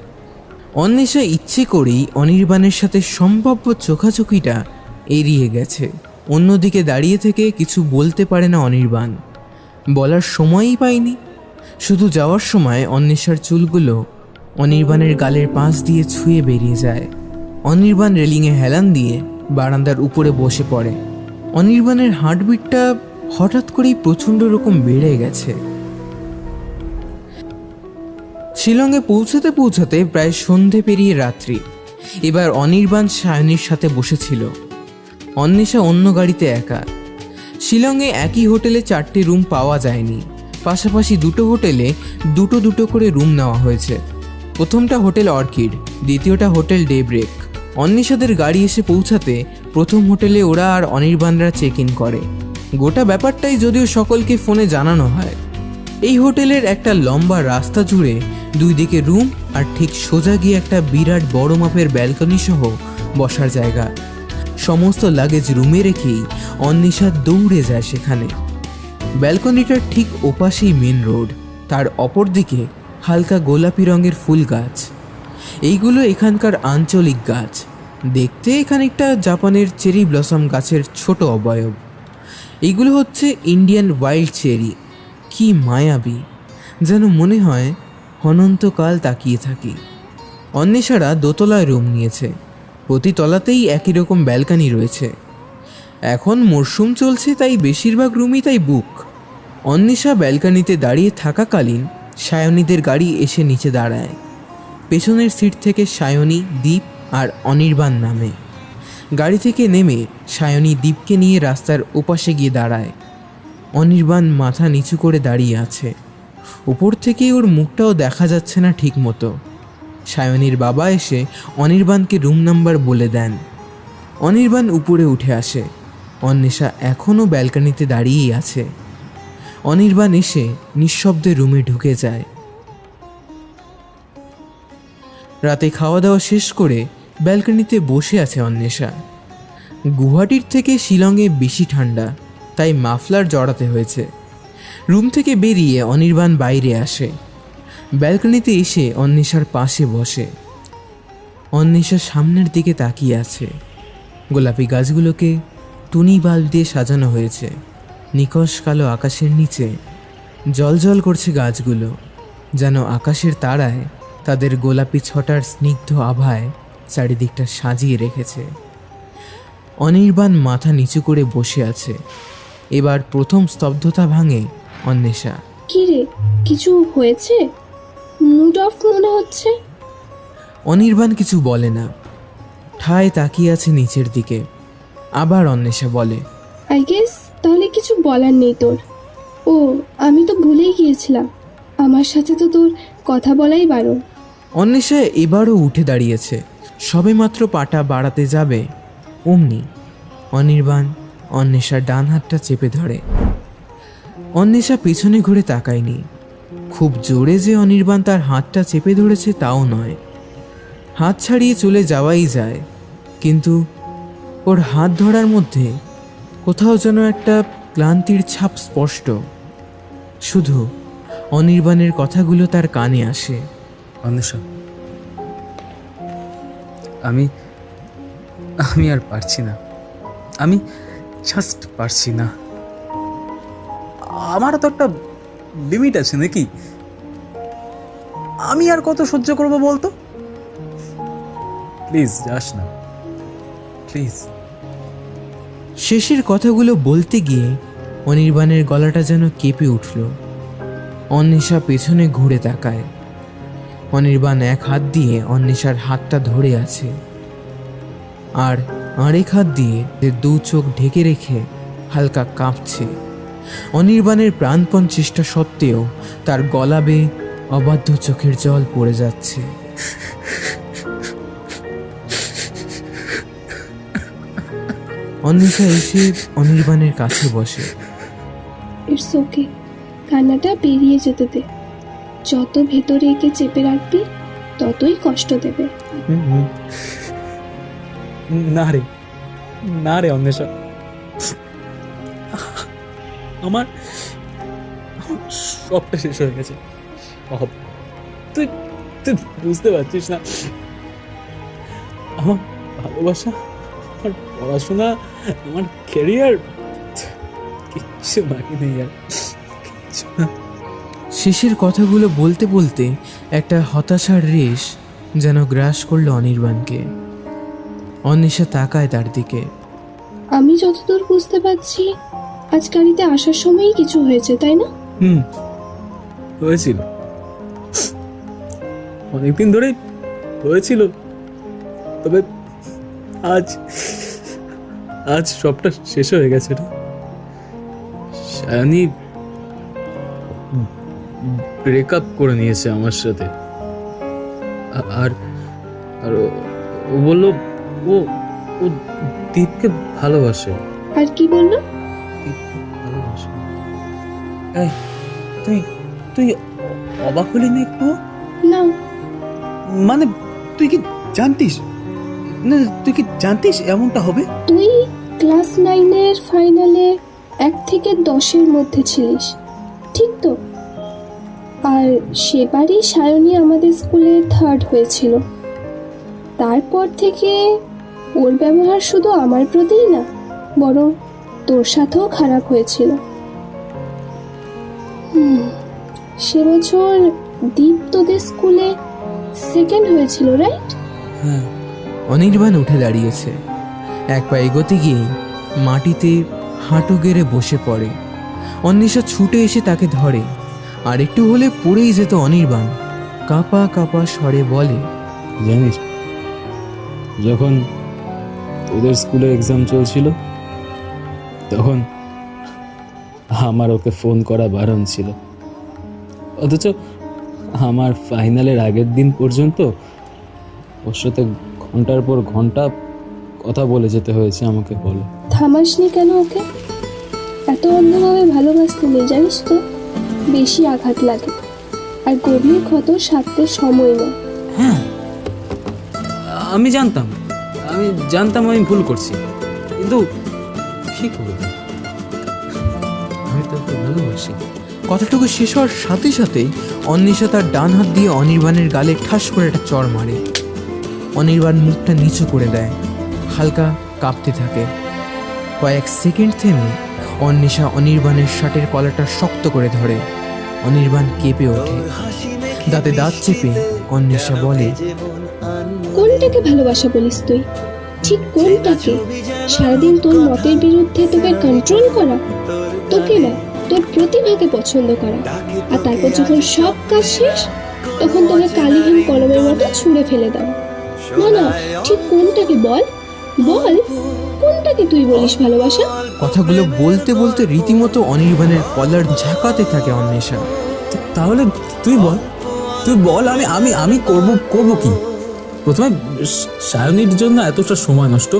অন্বেষা ইচ্ছে করেই অনির্বাণের সাথে সম্ভাব্য চোখাচোখিটা এড়িয়ে গেছে। অন্যদিকে দাঁড়িয়ে থেকে কিছু বলতে পারে না অনির্বাণ, বলার সময়ই পায়নি। শুধু যাওয়ার সময় অন্বেষার চুলগুলো অনির্বাণের গালের পাশ দিয়ে ছুঁয়ে বেরিয়ে যায়। অনির্বাণ রেলিংয়ে হেলান দিয়ে বারান্দার উপরে বসে পড়ে। অনির্বাণের হার্টবিটটা হঠাৎ করেই প্রচণ্ড রকম বেড়ে গেছে। শিলংয়ে পৌঁছাতে পৌঁছাতে প্রায় সন্ধে পেরিয়ে রাত্রি। এবার অনির্বাণ সায়নীর সাথে বসেছিল। অন্বেষা অন্য গাড়িতে একা। শিলংয়ে একই হোটেলে 4টে রুম পাওয়া যায়নি। পাশাপাশি দুটো হোটেলে দুটো করে রুম নেওয়া হয়েছে। প্রথমটা হোটেল অর্কিড, দ্বিতীয়টা হোটেল ডেব্রেক। অন্বেষাদের গাড়ি এসে পৌঁছাতে প্রথম হোটেলে ওরা আর অনির্বাণরা চেক ইন করে। গোটা ব্যাপারটাই যদিও সকলকে ফোনে জানানো হয়। এই হোটেলের একটা লম্বা রাস্তা জুড়ে 2 দিকে রুম, আর ঠিক সোজা গিয়ে একটা বিরাট বড় মাপের ব্যালকনি সহ বসার জায়গা। সমস্ত লাগেজ রুমে রেখেই অন্বেষা দৌড়ে যায় সেখানে। ব্যালকনিটার ঠিক ওপাশেই মেন রোড, তার অপর দিকে হালকা গোলাপি রঙের ফুল গাছ। এইগুলো এখানকার আঞ্চলিক গাছ। দেখতে খানিকটা জাপানের চেরি ব্লসম গাছের ছোট অবয়ব। এইগুলো হচ্ছে ইন্ডিয়ান ওয়াইল্ড চেরি। কি মায়াবী, যেন মনে হয় অনন্তকাল তাকিয়ে থাকি। অন্বেষারা দোতলায় রুম নিয়েছে। প্রতি তলাতেই একই রকম ব্যালকনি রয়েছে। এখন মরশুম চলছে, তাই বেশিরভাগ রুমই তাই বুক। অন্বেষা ব্যালকনিতে দাঁড়িয়ে থাকাকালীন সায়নীদের গাড়ি এসে নিচে দাঁড়ায়। পেছনের সিট থেকে সায়নী, দীপ আর অনির্বাণ নামে। গাড়ি থেকে নেমে সায়নী দীপকে নিয়ে রাস্তার ওপাশে গিয়ে দাঁড়ায়। অনির্বাণ মাথা নিচু করে দাঁড়িয়ে আছে। উপর থেকে ওর মুখটাও দেখা যাচ্ছে না ঠিক মতো। সায়নীর বাবা এসে অনির্বাণকে রুম নাম্বার বলে দেন। অনির্বাণ উপরে উঠে আসে। অন্বেষা এখনও ব্যালকনিতে দাঁড়িয়েই আছে। অনির্বাণ এসে নিঃশব্দে রুমে ঢুকে যায়। রাতে খাওয়া দাওয়া শেষ করে ব্যালকনিতে বসে আছে অন্বেষা। গুয়াহাটির থেকে শিলংয়ে বেশি ঠান্ডা, তাই মাফলার জড়াতে হয়েছে। রুম থেকে বেরিয়ে অনির্বাণ বাইরে আসে। ব্যালকনিতে এসে অন্বেষার পাশে বসে। অন্বেষা সামনের দিকে তাকিয়ে আছে। গোলাপি গাছগুলোকে টুনি বাল্ব দিয়ে সাজানো হয়েছে। নিকষ কালো আকাশের নিচে জ্বলজ্বল করছে গাছগুলো, যেন আকাশের তারায় তাদের গোলাপি ছটার স্নিগ্ধ আভায় চারিদিকটা সাজিয়ে রেখেছে। অনির্বাণ মাথা নিচু করে বসে আছে। এবার প্রথম স্তব্ধতা ভাঙে অন্বেষা। কি রে, কিছু হয়েছে? মুড অফ মনে হচ্ছে। অনির্বাণ কিছু বলে না, ঠায় তাকিয়ে আছে নিচের দিকে। আবার অন্বেষা বলে, আই গেস তাহলে কিছু বলার নেই তোর। ও, আমি তো ভুলেই গিয়েছিলাম, আমার সাথে তো তোর কথা বলাই বারণ। অন্বেষা এবারও উঠে দাঁড়িয়েছে। সবেমাত্র পাটা বাড়াতে যাবে অমনি অনির্বাণ অন্বেষার ডান হাতটা চেপে ধরে। অন্বেষা পিছনে ঘুরে তাকায়নি। খুব জোরে যে অনির্বাণ তার হাতটা চেপে ধরেছে তাও নয়, হাত ছাড়িয়ে চলে যাওয়াই যায়, কিন্তু ওর হাত ধরার মধ্যে কোথাও যেন একটা ক্লান্তির ছাপ স্পষ্ট। শুধু অনির্বাণের কথাগুলো তার কানে আসে। অন্বেষা, আমি আমি আর পারছি না, আমি জাস্ট পারছি না। আমারও তো একটা লিমিট আছে নাকি? আমি আর কত সহ্য করব বলতো? প্লিজ যাস না, প্লিজ। শেষের কথাগুলো বলতে গিয়ে অনির্বাণের গলাটা যেন কেঁপে উঠল। অন্বেষা পেছনে ঘুরে তাকায়। অনির্বাণ এক হাত দিয়ে অন্বেষার হাতটা ধরে আছে, আর আরেক হাত দিয়ে দু চোখ ঢেকে রেখে হালকা কাঁপছে। অনির্বাণের প্রাণপণ চেষ্টা সত্ত্বেও তার গলা বেয়ে অবাধ্য চোখের জল পড়ে যাচ্ছে। অন্বেষা এসে অনির্বাণের কাছে বসে। ইটস ওকে, কান্নাটা বেরিয়ে যেতে দে। যত ভেতরে একে চেপে রাখবি ততই কষ্ট দেবে। না রে, না রে অন্বেষা, আমার সবটা শেষ হয়ে গেছে। তুই তুই বুঝতে পারছিস না, আমার ভালোবাসা, আমার পড়াশোনা, আমার ক্যারিয়ার, কিচ্ছু বাকি নেই আর, কিচ্ছু না। শেষের কথাগুলো বলতে বলতে একটা হতাশার রেশ যেন গ্রাস করলো অনির্বাণকে। অন্বেষা তাকায় তার দিকে। আমি যতদূর বুঝতে পারছি আজ গাড়িতে আসার সময়ই কিছু হয়েছে, তাই না? হয়েছিল, অনেকদিন ধরেই হয়েছিল, তবে আজ আজ সবটা শেষ হয়ে গেছে রে। সায়নী ব্রেকআপ করে নিয়েছে আমার সাথে, আর আর ও বললো ও ও দীপকে ভালোবাসে। আর কি বললো? দীপকে ভালোবাসে। এই তুই তুই অবাক হলি না একটু? না মানে তুই কি জানতিস? না তুই কি জানতিস এমনটা হবে? তুই ক্লাস 9-এর ফাইনালে 1 থেকে 10-এর মধ্যে ছিলিস, ঠিক তো? আর সেবারই সায়নী আমাদের স্কুলে 3rd হয়েছিল। তারপর থেকে ওর ব্যবহার শুধু আমার প্রতিই না, বরং তোর সাথেও খারাপ হয়েছিল। সে বছর দীপ তোদের স্কুলে 2nd হয়েছিল, রাইট? হ্যাঁ। অনির্বাণ উঠে দাঁড়িয়েছে। এক পা এগোতে গিয়ে মাটিতে হাঁটু গেড়ে বসে পড়ে। অন্বেষা ছুটে এসে তাকে ধরে, আর একটু হলে পড়েই যেত অনির্বাণ। কাঁপা কাঁপা স্বরে বলে, জানিস, যখন ওদের স্কুলে এক্সাম চলছিল তখন আমার ওকে ফোন করা বারণ ছিল, অথচ আমার ফাইনালের আগের দিন পর্যন্ত ওর সাথে ঘন্টার পর ঘন্টা কথা বলে যেতে হয়েছে আমাকে। বলে থামাসনি কেন ওকে? এত অন্ধভাবে ভালোবাসতে নেই, জানিস তো? বেশি আঘাত লাগে, আর গভীর ক্ষত সারতে সময় নেই। হ্যাঁ, আমি জানতাম আমি ভুল করছি, কিন্তু কি করব, আমি তোকে ভালোবাসি। কথাটুকু শেষ হওয়ার সাথে সাথেই অন্বেষা তার ডান হাত দিয়ে অনির্বাণের গালে ঠাস করে একটা চড় মারে। অনির্বাণ মুখটা নিচু করে দেয়, হালকা কাঁপতে থাকে। কয়েক সেকেন্ড থেমে অন্বেষা অনির্বাণের শার্টের কলারটা শক্ত করে ধরে। অনির্বাণ কেঁপে ওঠে, দাঁতে দাঁত চেপে অন্বেষা বলে, কোনটাকে ভালোবাসা বলিস তুই? ঠিক কোনটাকে? সারাদিন তোর মতের বিরুদ্ধে তোকে কন্ট্রোল করা? তোকে না, তোর প্রতিভাকে পছন্দ করা, আর তারপর যখন সব কাজ শেষ তখন তোকে কালিহীন কলমের মতো ছুঁড়ে ফেলে দাও। না না, ঠিক কোনটাকে বল, বল কোনটাকে তুই বলিস ভালোবাসা? কথাগুলো বলতে বলতে রীতিমতো অনির্বাণের কলার ঝাঁকাতে থাকে তাহলে তুই বল, আমি করব কি? প্রথমে সায়নীর জন্য এতটা সময় নষ্ট,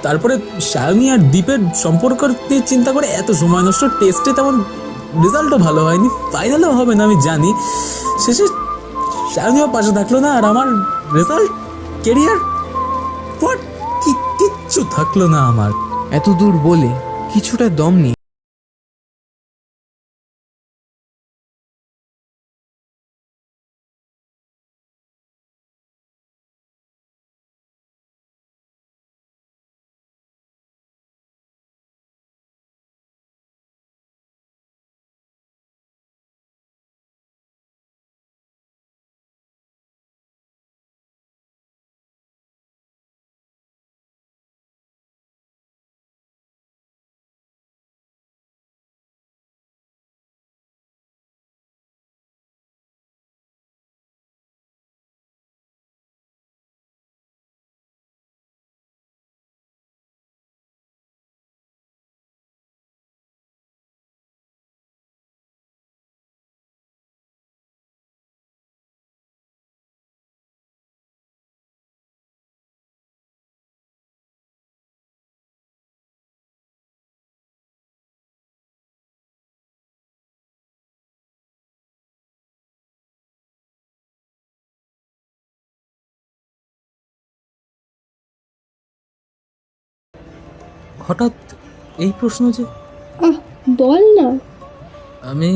তারপরে সায়নী আর দীপের সম্পর্ক নিয়ে চিন্তা করে এত সময় নষ্ট, টেস্টে তেমন রেজাল্টও ভালো হয়নি, ফাইনালও হবে না আমি জানি, শেষে সায়নীও পাশে থাকলো না, আর আমার রেজাল্ট, কেরিয়ার, কিচ্ছু থাকলো না আমার। এত দূর বলে কিছুটা দম নিয়ে হঠাৎ এই প্রশ্ন যে? বল না। আমি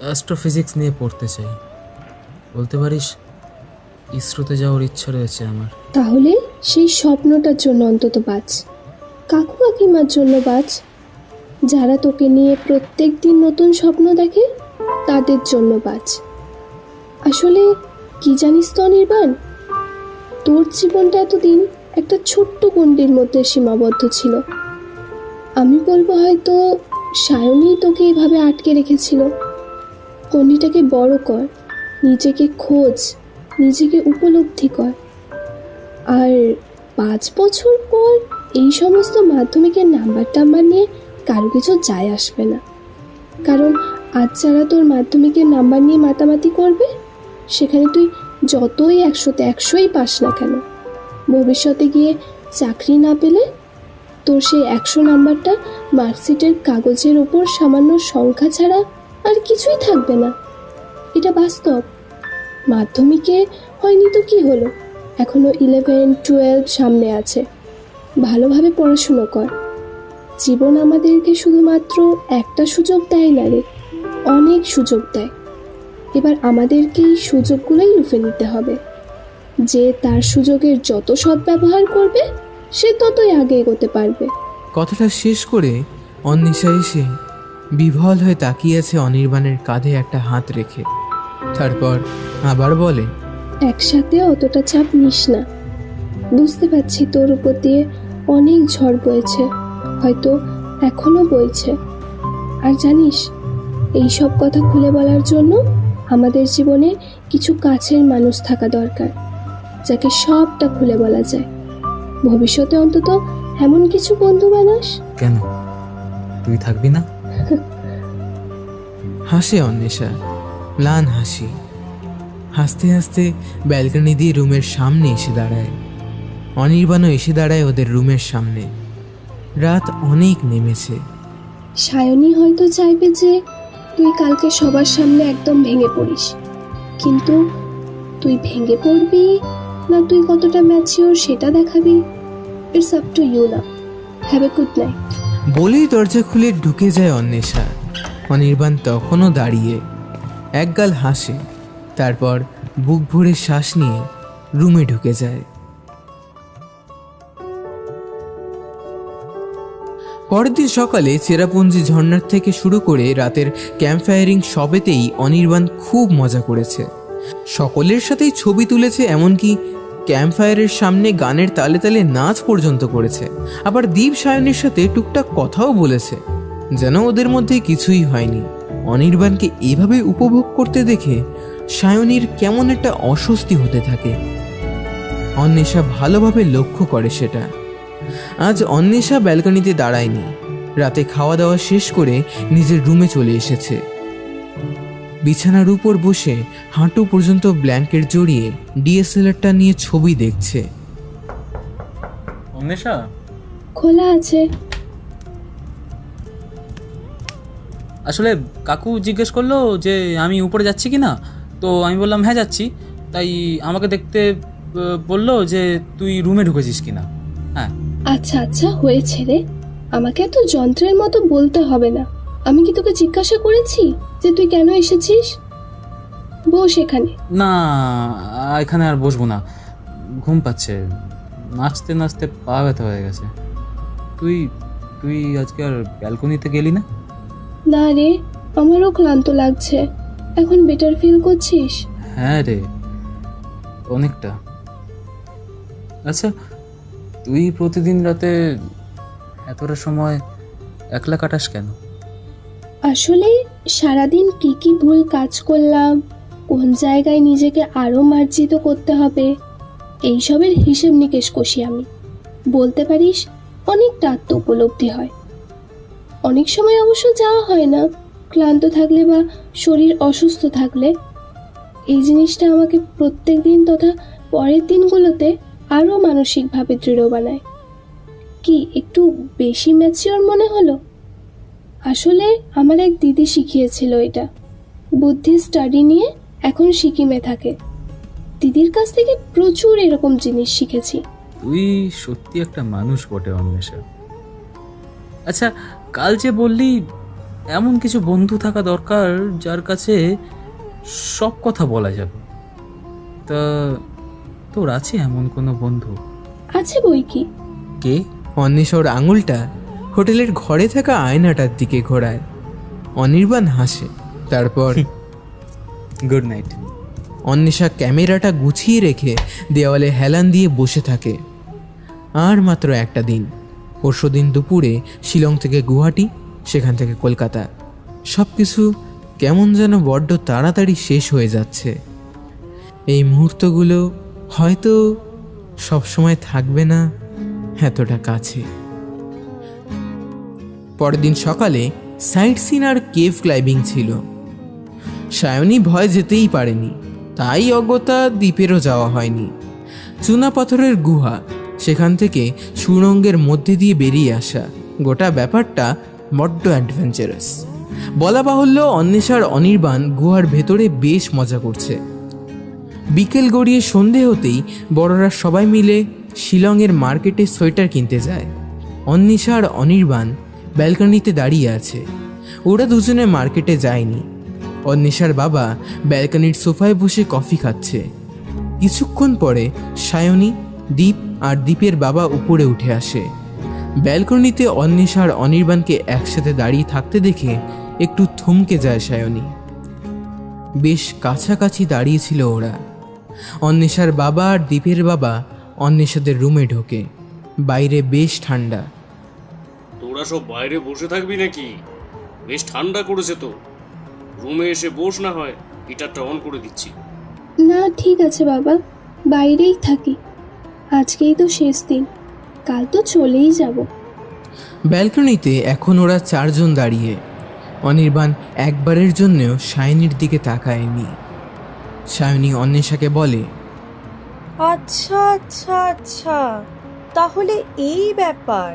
অ্যাস্ট্রোফিজিক্স নিয়ে পড়তে চাই, বলতে পারিস ইসরোতে যাওয়ার ইচ্ছা রয়েছে আমার। তাহলে সেই স্বপ্নটার জন্য অন্তত বাঁচ, কাকু কাকিমার জন্য বাঁচ, যারা তোকে নিয়ে প্রত্যেক দিন নতুন স্বপ্ন দেখে তাদের জন্য বাঁচ। আসলে কি জানিস তো অনির্বাণ, তোর জীবনটা এতদিন একটা ছোট্ট গণ্ডির মধ্যে সীমাবদ্ধ ছিল। আমি বলবো হয়তো সায়নী তোকে এভাবে আটকে রেখেছিল। গণ্ডিটাকে বড় কর, নিজেকে খোঁজ, নিজেকে উপলব্ধি কর। আর 5 বছর পর এই সমস্ত মাধ্যমিকের নাম্বার নিয়ে কারো কিছু যায় আসবে না, কারণ আজ যারা তোর মাধ্যমিকের নাম্বার নিয়ে মাতামাতি করবে, সেখানে তুই যতই 100তে 100ই পাস না কেন, ভবিষ্যতে গিয়ে চাকরি না পেলে তোর সেই 100 নাম্বারটা মার্কশিটের কাগজের ওপর সামান্য সংখ্যা ছাড়া আর কিছুই থাকবে না। এটা বাস্তব। মাধ্যমিকে হয়নি তো কি হলো, এখনো 11, 12 সামনে আছে। ভালোভাবে পড়াশুনো কর। জীবন আমাদেরকে শুধুমাত্র একটা সুযোগ দেয় না রে, অনেক সুযোগ দেয়। এবার আমাদেরকে এই সুযোগগুলোই লুফে নিতে হবে। যে তার সুযোগের যত সদ্ব্যবহার করবে সে ততই আগে এগোতে পারবে। কথাটা শেষ করে অন্বেষা এসে বিভল হয়ে তাকিয়ে আছে অনির্বাণের কাঁধে একটা হাত রেখে। তারপর আবার বলে, একসাথে অতটা চাপ নিস না। বুঝতে পারছি তোর উপর দিয়ে অনেক ঝড় বয়েছে, হয়তো এখনো বইছে। আর জানিস, এই সব কথা খুলে বলার জন্য আমাদের জীবনে কিছু কাছের মানুষ থাকা দরকার, যাকে সবটা খুলে বলা যায়। ভবিষ্যতে অন্তত এমন কিছু বন্ধু বানাস। কেন, তুই থাকবি না? হাসে অন্বেষা, ম্লান হাসি। হাসতে হাসতে ব্যালকনি দিয়ে রুমের সামনে এসে দাঁড়ায়। অনির্বাণও এসে দাঁড়ায় ওদের রুমের সামনে। রাত অনেক নেমেছে। সায়নী হয়তো চাইবে যে তুই কালকে সবার সামনে একদম ভেঙে পড়িস, কিন্তু তুই ভেঙে পড়বি না তুই কতটা ম্যাচিওর সেটা দেখাবি, ইটস আপ টু ইউ না। Have a good night. বলেই দরজা খুলে ঢুকে যায় অন্বেষা। অনির্বাণ তখনও দাঁড়িয়ে একগাল হাসে, তারপর বুক ভরে শ্বাস নিয়ে রুমে ঢুকে যায়। পরের দিন সকালে চেরাপুঞ্জি ঝর্ণার থেকে শুরু করে রাতের ক্যাম্প ফায়ারিং সবেতেই অনির্বাণ খুব মজা করেছে। সকলের সাথেই ছবি তুলেছে, এমনকি ক্যাম্প ফায়ারের সামনে গানের তালে তালে নাচ পর্যন্ত করেছে। আবার দীপ সায়নের সাথে টুকটাক কথাও বলেছে, যেন ওদের মধ্যে কিছুই হয়নি। অনির্বাণকে এভাবে উপভোগ করতে দেখে সায়নীর কেমন একটা অস্বস্তি হতে থাকে। অন্বেষা ভালোভাবে লক্ষ্য করে সেটা। আজ অন্বেষা ব্যালকনিতে দাঁড়ায়নি, রাতে খাওয়া দাওয়া শেষ করে নিজের রুমে চলে এসেছে। বিছানার উপর বসে হাঁটু পর্যন্ত ব্ল্যাঙ্কেট জড়িয়ে ডিএসএলআরটা নিয়ে ছবি দেখছে। অন্বেষা, খোলা আছে। আসলে কাকু জিজ্ঞেস করলো যে আমি উপরে যাচ্ছি কি না, তো আমি বললাম হ্যাঁ যাচ্ছি। তাই আমাকে দেখতে বললো যে তুই রুমে ঢুকেছিস কিনা। হ্যাঁ। আচ্ছা আচ্ছা, হয়েছে রে, আমাকে এত যন্ত্রের মতো বলতে হবে না। আমি কি তোকে জিজ্ঞাসা করেছি যে তুই কেন এসেছিস? বস এখানে। না, এখানে আর বসবো না, ঘুম পাচ্ছে, নাচতে নাচতে পা ব্যথা হয়ে গেছে। তুই তুই আজকে আর ব্যালকনিতে গেলি না? না রে, আমারও ক্লান্ত লাগছে। এখন বেটার ফিল করছিস? হ্যাঁ রে, অনেকটা। আচ্ছা, তুই প্রতিদিন রাতে এতটা সময় একলা কাটাস কেন? আসলে সারাদিন কি কি ভুল কাজ করলাম, কোন জায়গায় নিজেকে আরো মার্জিত করতে হবে, এইসবের হিসেব নিকেশ কষি আমি। বলতে পারিস অনেকটা আত্ম উপলব্ধি হয়। অনেক সময় অবশ্য যাওয়া হয় না, ক্লান্ত থাকলে বা শরীর অসুস্থ থাকলে। এই জিনিসটা আমাকে প্রত্যেক দিন তথা পরের দিনগুলোতে আরও মানসিকভাবে দৃঢ় বানায়। কি একটু বেশি ম্যাচিওর মনে হলো? আসলে আমার এক দিদি শিখিয়েছিল এটা। বুদ্ধি স্টাডি নিয়ে এখন সিকিমে থাকে। দিদির কাছ থেকে প্রচুর এরকম জিনিস শিখেছি। তুই সত্যি একটা মানুষ বটে অন্বেষা। আচ্ছা, কাল যে বললি এমন কিছু বন্ধু থাকা দরকার যার কাছে সব কথা বলা যাবে, তা তোর আছে এমন কোনো বন্ধু? আছে বই কি। কে? অন্বেষার আঙুলটা হোটেলের ঘরে থাকা আয়নাটার দিকে ঘোরায়। অনির্বাণ হাসে, তারপর গুড নাইট। অন্বেষা ক্যামেরাটা গুছিয়ে রেখে দেওয়ালে হেলান দিয়ে বসে থাকে। আর মাত্র একটা দিন, পরশুদিন দুপুরে শিলং থেকে গুয়াহাটি, সেখান থেকে কলকাতা। সব কিছু কেমন যেন বড্ড তাড়াতাড়ি শেষ হয়ে যাচ্ছে। এই মুহূর্তগুলো হয়তো সবসময় থাকবে না এতটা কাছে। পরের দিন সকালে সাইট সিন আর কেভ ক্লাইম্বিং ছিল। সায়নী ভয় যেতেই পারেনি, তাই অগত্যা দ্বীপেরও যাওয়া হয়নি। চুনা পাথরের গুহা, সেখান থেকে সুড়ঙ্গের মধ্যে দিয়ে বেরিয়ে আসা, গোটা ব্যাপারটা বড্ড অ্যাডভেঞ্চারাস। বলা বাহুল্য, অন্বেষার অনির্বাণ গুহার ভেতরে বেশ মজা করছে। বিকেল গড়িয়ে সন্ধে হতেই বড়রা সবাই মিলে শিলংয়ের মার্কেটে সোয়েটার কিনতে যায়। অন্বেষা আর অনির্বাণ ব্যালকনিতে দাঁড়িয়ে আছে। ওরা দুজনে মার্কেটে যায়নি। অন্বেষার বাবা ব্যালকনির সোফায় বসে কফি খাচ্ছে। কিছুক্ষণ পরে সায়নী, দীপ আর দীপের বাবা উপরে উঠে আসে। ব্যালকনিতে অন্বেষা আর অনির্বাণকে একসাথে দাঁড়িয়ে থাকতে দেখে একটু থমকে যায় সায়নী। বেশ কাছাকাছি দাঁড়িয়েছিল ওরা। অন্বেষার বাবা আর দীপের বাবা অন্বেষাদের রুমে ঢোকে। বাইরে বেশ ঠান্ডা। তোরা সব বাইরে বসে থাকবি নাকি? বেশ ঠান্ডা করেছে তো, রুমে এসে বস না হয়, হিটারটা অন করে দিচ্ছি। না ঠিক আছে বাবা, বাইরেই থাকি। আজকেই তো শেষ দিন, কাল তো চলেই যাব। ব্যালকনিতে এখন ওরা চারজন দাঁড়িয়ে। অনির্বাণ একবারের জন্যও সায়নীর দিকে তাকায়নি। সায়নী অন্বেষাকে বলে, আচ্ছা আচ্ছা আচ্ছা, তাহলে এই ব্যাপার।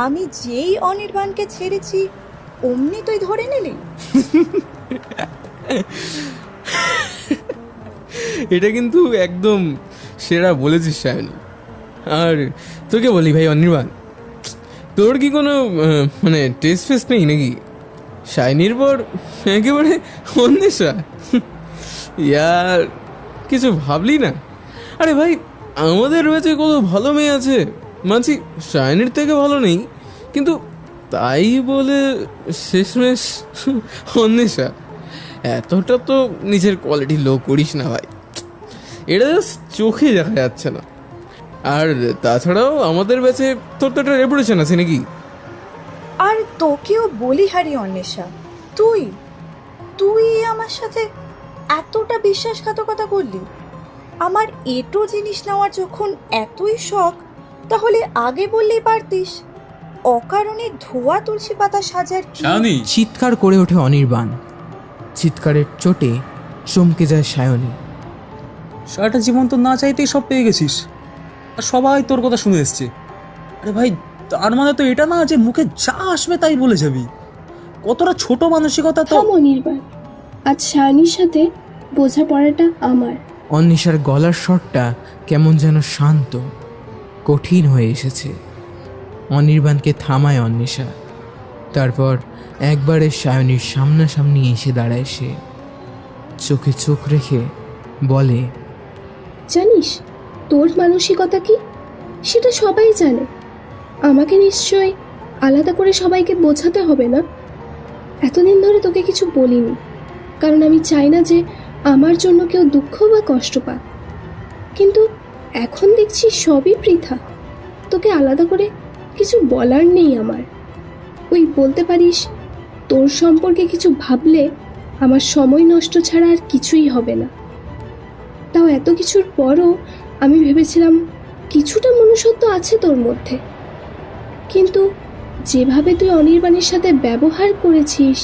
আমি যেই অনির্বাণকে ছেড়েছি অমনি তুই ধরে নিলি? এটা কিন্তু একদম সেরা বলেছিস সায়নী। আর তোকে বলি ভাই অনির্বাণ, তোর কি কোনো মানে টেস্ট ফেস্ট নেই নাকি? শাইনির পর একেবারে অন্বেষা, ইয়ার কিছু ভাবলি না? আরে ভাই, আমাদের রয়েছে কত ভালো মেয়ে আছে, মানছি শাইনির থেকে ভালো নেই, কিন্তু তাই বলে শেষমেশ অন্বেষা। এতটা তো নিজের কোয়ালিটি লো করিস না ভাই, এটা জাস্ট চোখে দেখা যাচ্ছে না। আর তাছাড়াও আমাদের ব্যাচে তোর তো একটা রেপুটেশন আছে নাকি? আর তোকেও বলি হারি অন্বেষা, তুই তুই আমার সাথে এতটা বিশ্বাসঘাতকতা করলি? আমার এটো জিনিস নেওয়ার যখন এতই শখ, তাহলে আগে বললেই পারতিস। অকারণে ধোয়া তুলসী পাতা সাজার কি? চিৎকার করে ওঠে অনির্বাণ। চিৎকারের চোটে চমকে যায় সায়নী। সারাটা জীবন তো না চাইতেই সব পেয়ে গেছিস, আর সবাই তোর কথা শুনে এসছে। আরে ভাই, তার মানে তো এটা না যে মুখে যা আসবে তাই বলে যাবি। কতটা ছোট মানসিকতা তো। অনির্বাণ, আজ সায়নীর সাথে বোঝাপড়াটা আমার। অন্বেষার গলার স্বরটা কেমন যেন শান্ত, কঠিন হয়ে এসেছে। অনির্বাণকে থামায় অন্বেষা। তারপর একবারে সায়নীর সামনাসামনি এসে দাঁড়ায় সে। চোখে চোখ রেখে বলে, জানিস তোর মানসিকতা কি সেটা সবাই জানে। আমাকে নিশ্চয় আলাদা করে সবাইকে বোঝাতে হবে না। এতদিন ধরে তোকে কিছু বলিনি, কারণ আমি চাই না যে আমার জন্য কেউ দুঃখ বা কষ্ট পাক। কিন্তু এখন দেখছি সবই বৃথা। তোকে আলাদা করে কিছু বলার নেই আমার। ওই বলতে পারিস, তোর সম্পর্কে কিছু ভাবলে আমার সময় নষ্ট ছাড়া আর কিছুই হবে না। তাও এত কিছুর পরও আমি ভেবেছিলাম কিছুটা মনুষ্যত্ব আছে তোর মধ্যে। কিন্তু যেভাবে তুই অনির্বাণের সাথে ব্যবহার করেছিস,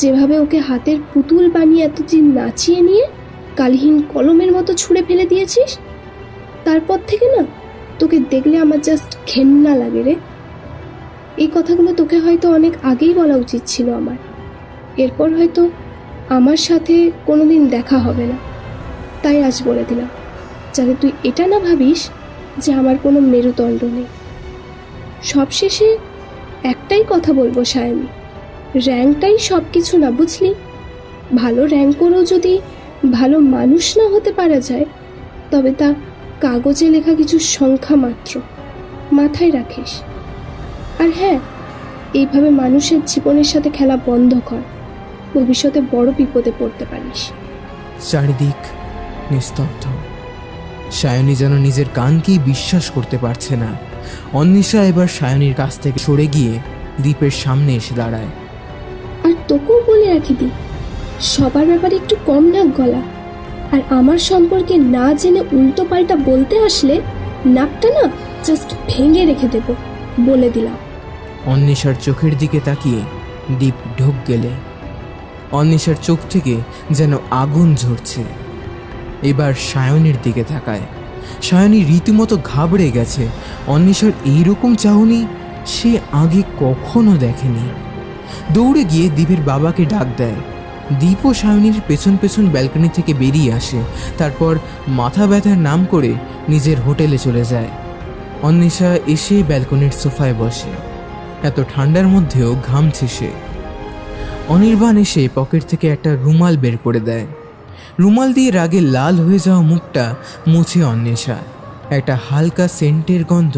যেভাবে ওকে হাতের পুতুল বানিয়ে এতদিন নাচিয়ে নিয়ে কালিহীন কলমের মতো ছুঁড়ে ফেলে দিয়েছিস, তারপর থেকে না তোকে দেখলে আমার জাস্ট ঘেন্না লাগে রে। এই কথাগুলো তোকে হয়তো অনেক আগেই বলা উচিত ছিল আমার। এরপর হয়তো আমার সাথে কোনোদিন দেখা হবে না, তাই আজ বলে দিলাম, যাতে তুই এটা না ভাবিস যে আমার কোনো মেরুদণ্ড নেই। সবশেষে একটাই কথা বলবো সায়নী, র্যাঙ্কটাই সব কিছু না, বুঝলি? ভালো র্যাঙ্ক করেও যদি ভালো মানুষ না হতে পারা যায়, তবে তা কাগজে লেখা কিছু সংখ্যা মাত্র। মাথায় রাখিস। আর হ্যাঁ, এইভাবে মানুষের জীবনের সাথে খেলা বন্ধ কর, ভবিষ্যতে বড় বিপদে পড়তে পারিস। চারিদিক নিস্তব্ধ। সায়নী যেন নিজের কানকেই বিশ্বাস করতে পারছে না। অন্বেষা এবার সায়নীর কাছ থেকে সরে গিয়ে দ্বীপের সামনে এসে দাঁড়ায়। আর তোকেও বলে রাখি দি, সবার ব্যাপারে একটু কম নাক গলা। আর আমার সম্পর্কে না জেনে উল্টো পাল্টা বলতে আসলে নাকটা না জাস্ট ভেঙে রেখে দেব, বলে দিলাম। অন্বেষার চোখের দিকে তাকিয়ে দ্বীপ ঢোক গেলে। অন্বেষার চোখ থেকে যেন আগুন ঝরছে। এবার সায়নীর দিকে তাকায়। সায়নী রীতিমতো ঘাবড়ে গেছে। অন্বেষার এইরকম চাহনি সে আগে কখনো দেখেনি। দৌড়ে গিয়ে দ্বীপের বাবাকে ডাক দেয়। দ্বীপ ও সায়নীর পেছন পেছন ব্যালকনি থেকে বেরিয়ে আসে। তারপর মাথা ব্যথার নাম করে নিজের হোটেলে চলে যায়। অন্বেষা এসে ব্যালকনির সোফায় বসে। এত ঠান্ডার মধ্যেও ঘামছে সে। অনির্বাণ এসে পকেট থেকে একটা রুমাল বের করে দেয়। রুমাল দিয়ে রাগে লাল হয়ে যাওয়া মুখটা মুছে অন্বেষা। একটা হালকা সেন্টের গন্ধ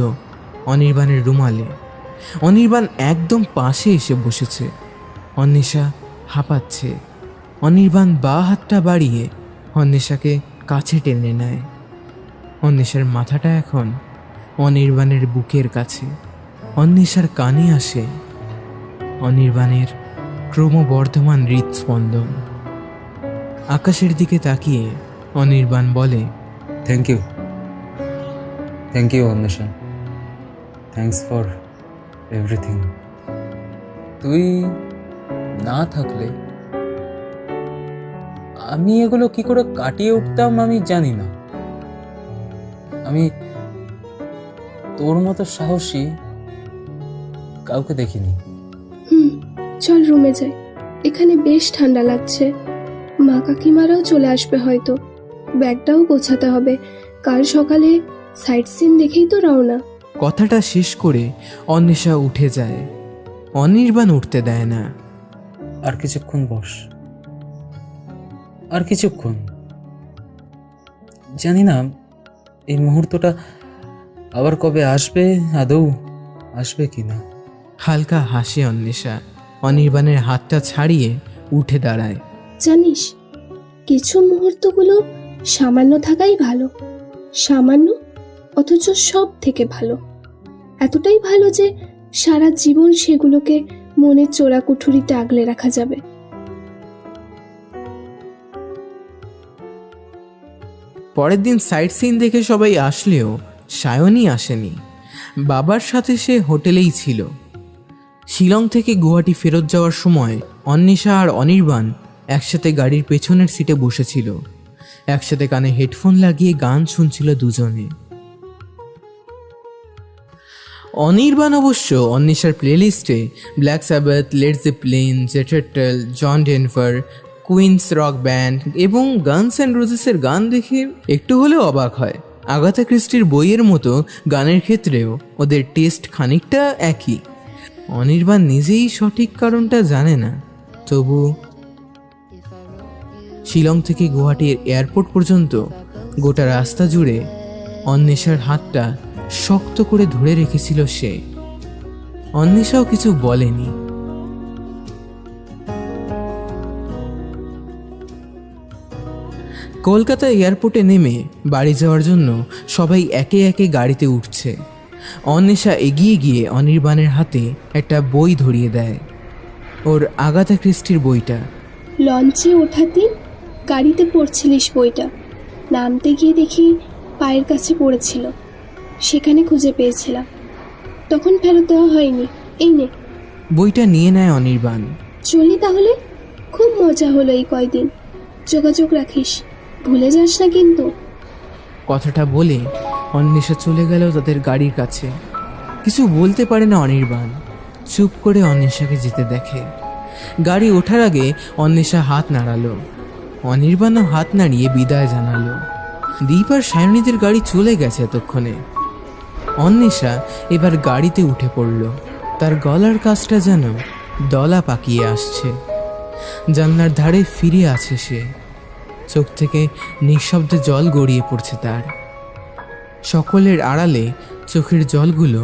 অনির্বাণের রুমালে। অনির্বাণ একদম পাশে এসে বসেছে। অন্বেষা হাঁপাচ্ছে। অনির্বাণ বাঁ হাতটা বাড়িয়ে অন্বেষাকে কাছে টেনে নেয়। অন্বেষার মাথাটা এখন অনির্বাণের বুকের কাছে। অন্বেষার কানে আসে অনির্বাণের ক্রমবর্ধমান হৃদস্পন্দন। আকাশের দিকে তাকিয়ে অনির্বাণ বলে, thank you Anwesha, thanks for everything. তুই না থাকলে আমি এগুলো কি করে কাটিয়ে উঠতাম আমি জানি না। আমি তোর মতো সাহসী কাউকে দেখিনি। চল রুমে যাই, এখানে বেশ ঠান্ডা লাগছে। মা কাকিমারাও চলে আসবে হয়তো। ব্যাগটাও গোছাতে হবে, কাল সকালে সাইট সিন দেখেই তো রওনা। কথাটা শেষ করে অন্বেষা উঠে যায়। অনির্বাণ উঠতে দেয় না। আর কিছুক্ষণ বস, আর কিছুক্ষণ। জানি না এই মুহূর্তটা আবার কবে আসবে, আদৌ আসবে কিনা। হালকা হাসে অন্বেষা। অনির্বাণের হাতটা ছাড়িয়ে উঠে দাঁড়ায়। জানিস, কিছু মুহূর্তগুলো সামান্য থাকাই ভালো। সামান্য অথচ সব থেকে ভালো। এতটাই ভালো যে সারা জীবন সেগুলোকে মনের চোরা কুঠুরিতে আগলে রাখা যাবে। পরের দিন সাইট সিন দেখে সবাই আসলেও সায়নী আসেনি। বাবার সাথে সে হোটেলেই ছিল। শিলং থেকে গুয়াহাটি ফেরত যাওয়ার সময় অন্বেষা আর অনির্বাণ একসাথে গাড়ির পেছনের সিটে বসেছিল। একসাথে কানে হেডফোন লাগিয়ে গান শুনছিল দুজনে। অনির্বাণ অবশ্য অন্বেষার প্লেলিস্টে ব্ল্যাক স্যাবাথ, লেড জেপলিন, জেটারটেল, জন ডেনভার, কুইন্স রক ব্যান্ড এবং গানস অ্যান্ড রোজেসের গান দেখে একটু হলেও অবাক হয়। আগাথা ক্রিস্টির বইয়ের মতো গানের ক্ষেত্রেও ওদের টেস্ট খানিকটা একই। অনির্বাণ নিজেই সঠিক কারণটা জানে না, তবু শিলং থেকে গুয়াহাটির এয়ারপোর্ট পর্যন্ত গোটা রাস্তা জুড়ে অন্বেষার হাতটা শক্ত করে ধরে রেখেছিল সে। অন্বেষাও কিছু বলেনি। কলকাতা এয়ারপোর্টে নেমে বাড়ি যাওয়ার জন্য সবাই একে একে গাড়িতে উঠছে। অন্বেষা এগিয়ে গিয়ে অনির্বাণের হাতে একটা বই ধরিয়ে দেয়, ওর আগাথা ক্রিস্টির বইটা। লঞ্চে ওঠার দিন গাড়িতে পড়ছিলিস বইটা, নামতে গিয়ে দেখি পায়ের কাছে পড়েছিল, সেখানে খুঁজে পেয়েছিলাম, তখন ফেরত দেওয়া হয়নি, এই নে। বইটা নিয়ে নেয় অনির্বাণ। চলি তাহলে, খুব মজা হলো এই কয়দিন, যোগাযোগ রাখিস, ভুলে যাস না কিন্তু। কথাটা বলে অন্বেষা চলে গেল তাদের গাড়ির কাছে। কিছু বলতে পারে না অনির্বাণ, চুপ করে অন্বেষাকে যেতে দেখে। গাড়ি ওঠার আগে অন্বেষা হাত নাড়ালো, অনির্বাণও হাত নাড়িয়ে বিদায় জানালো। দীপ আর সায়নীদের গাড়ি চলে গেছে এতক্ষণে। অন্বেষা এবার গাড়িতে উঠে পড়ল, তার গলার কাছটা যেন দলা পাকিয়ে আসছে। জানলার ধারে ফিরে আছে সে, চোখ থেকে নিঃশব্দে জল গড়িয়ে পড়ছে তার। সকলের আড়ালে চোখের জলগুলো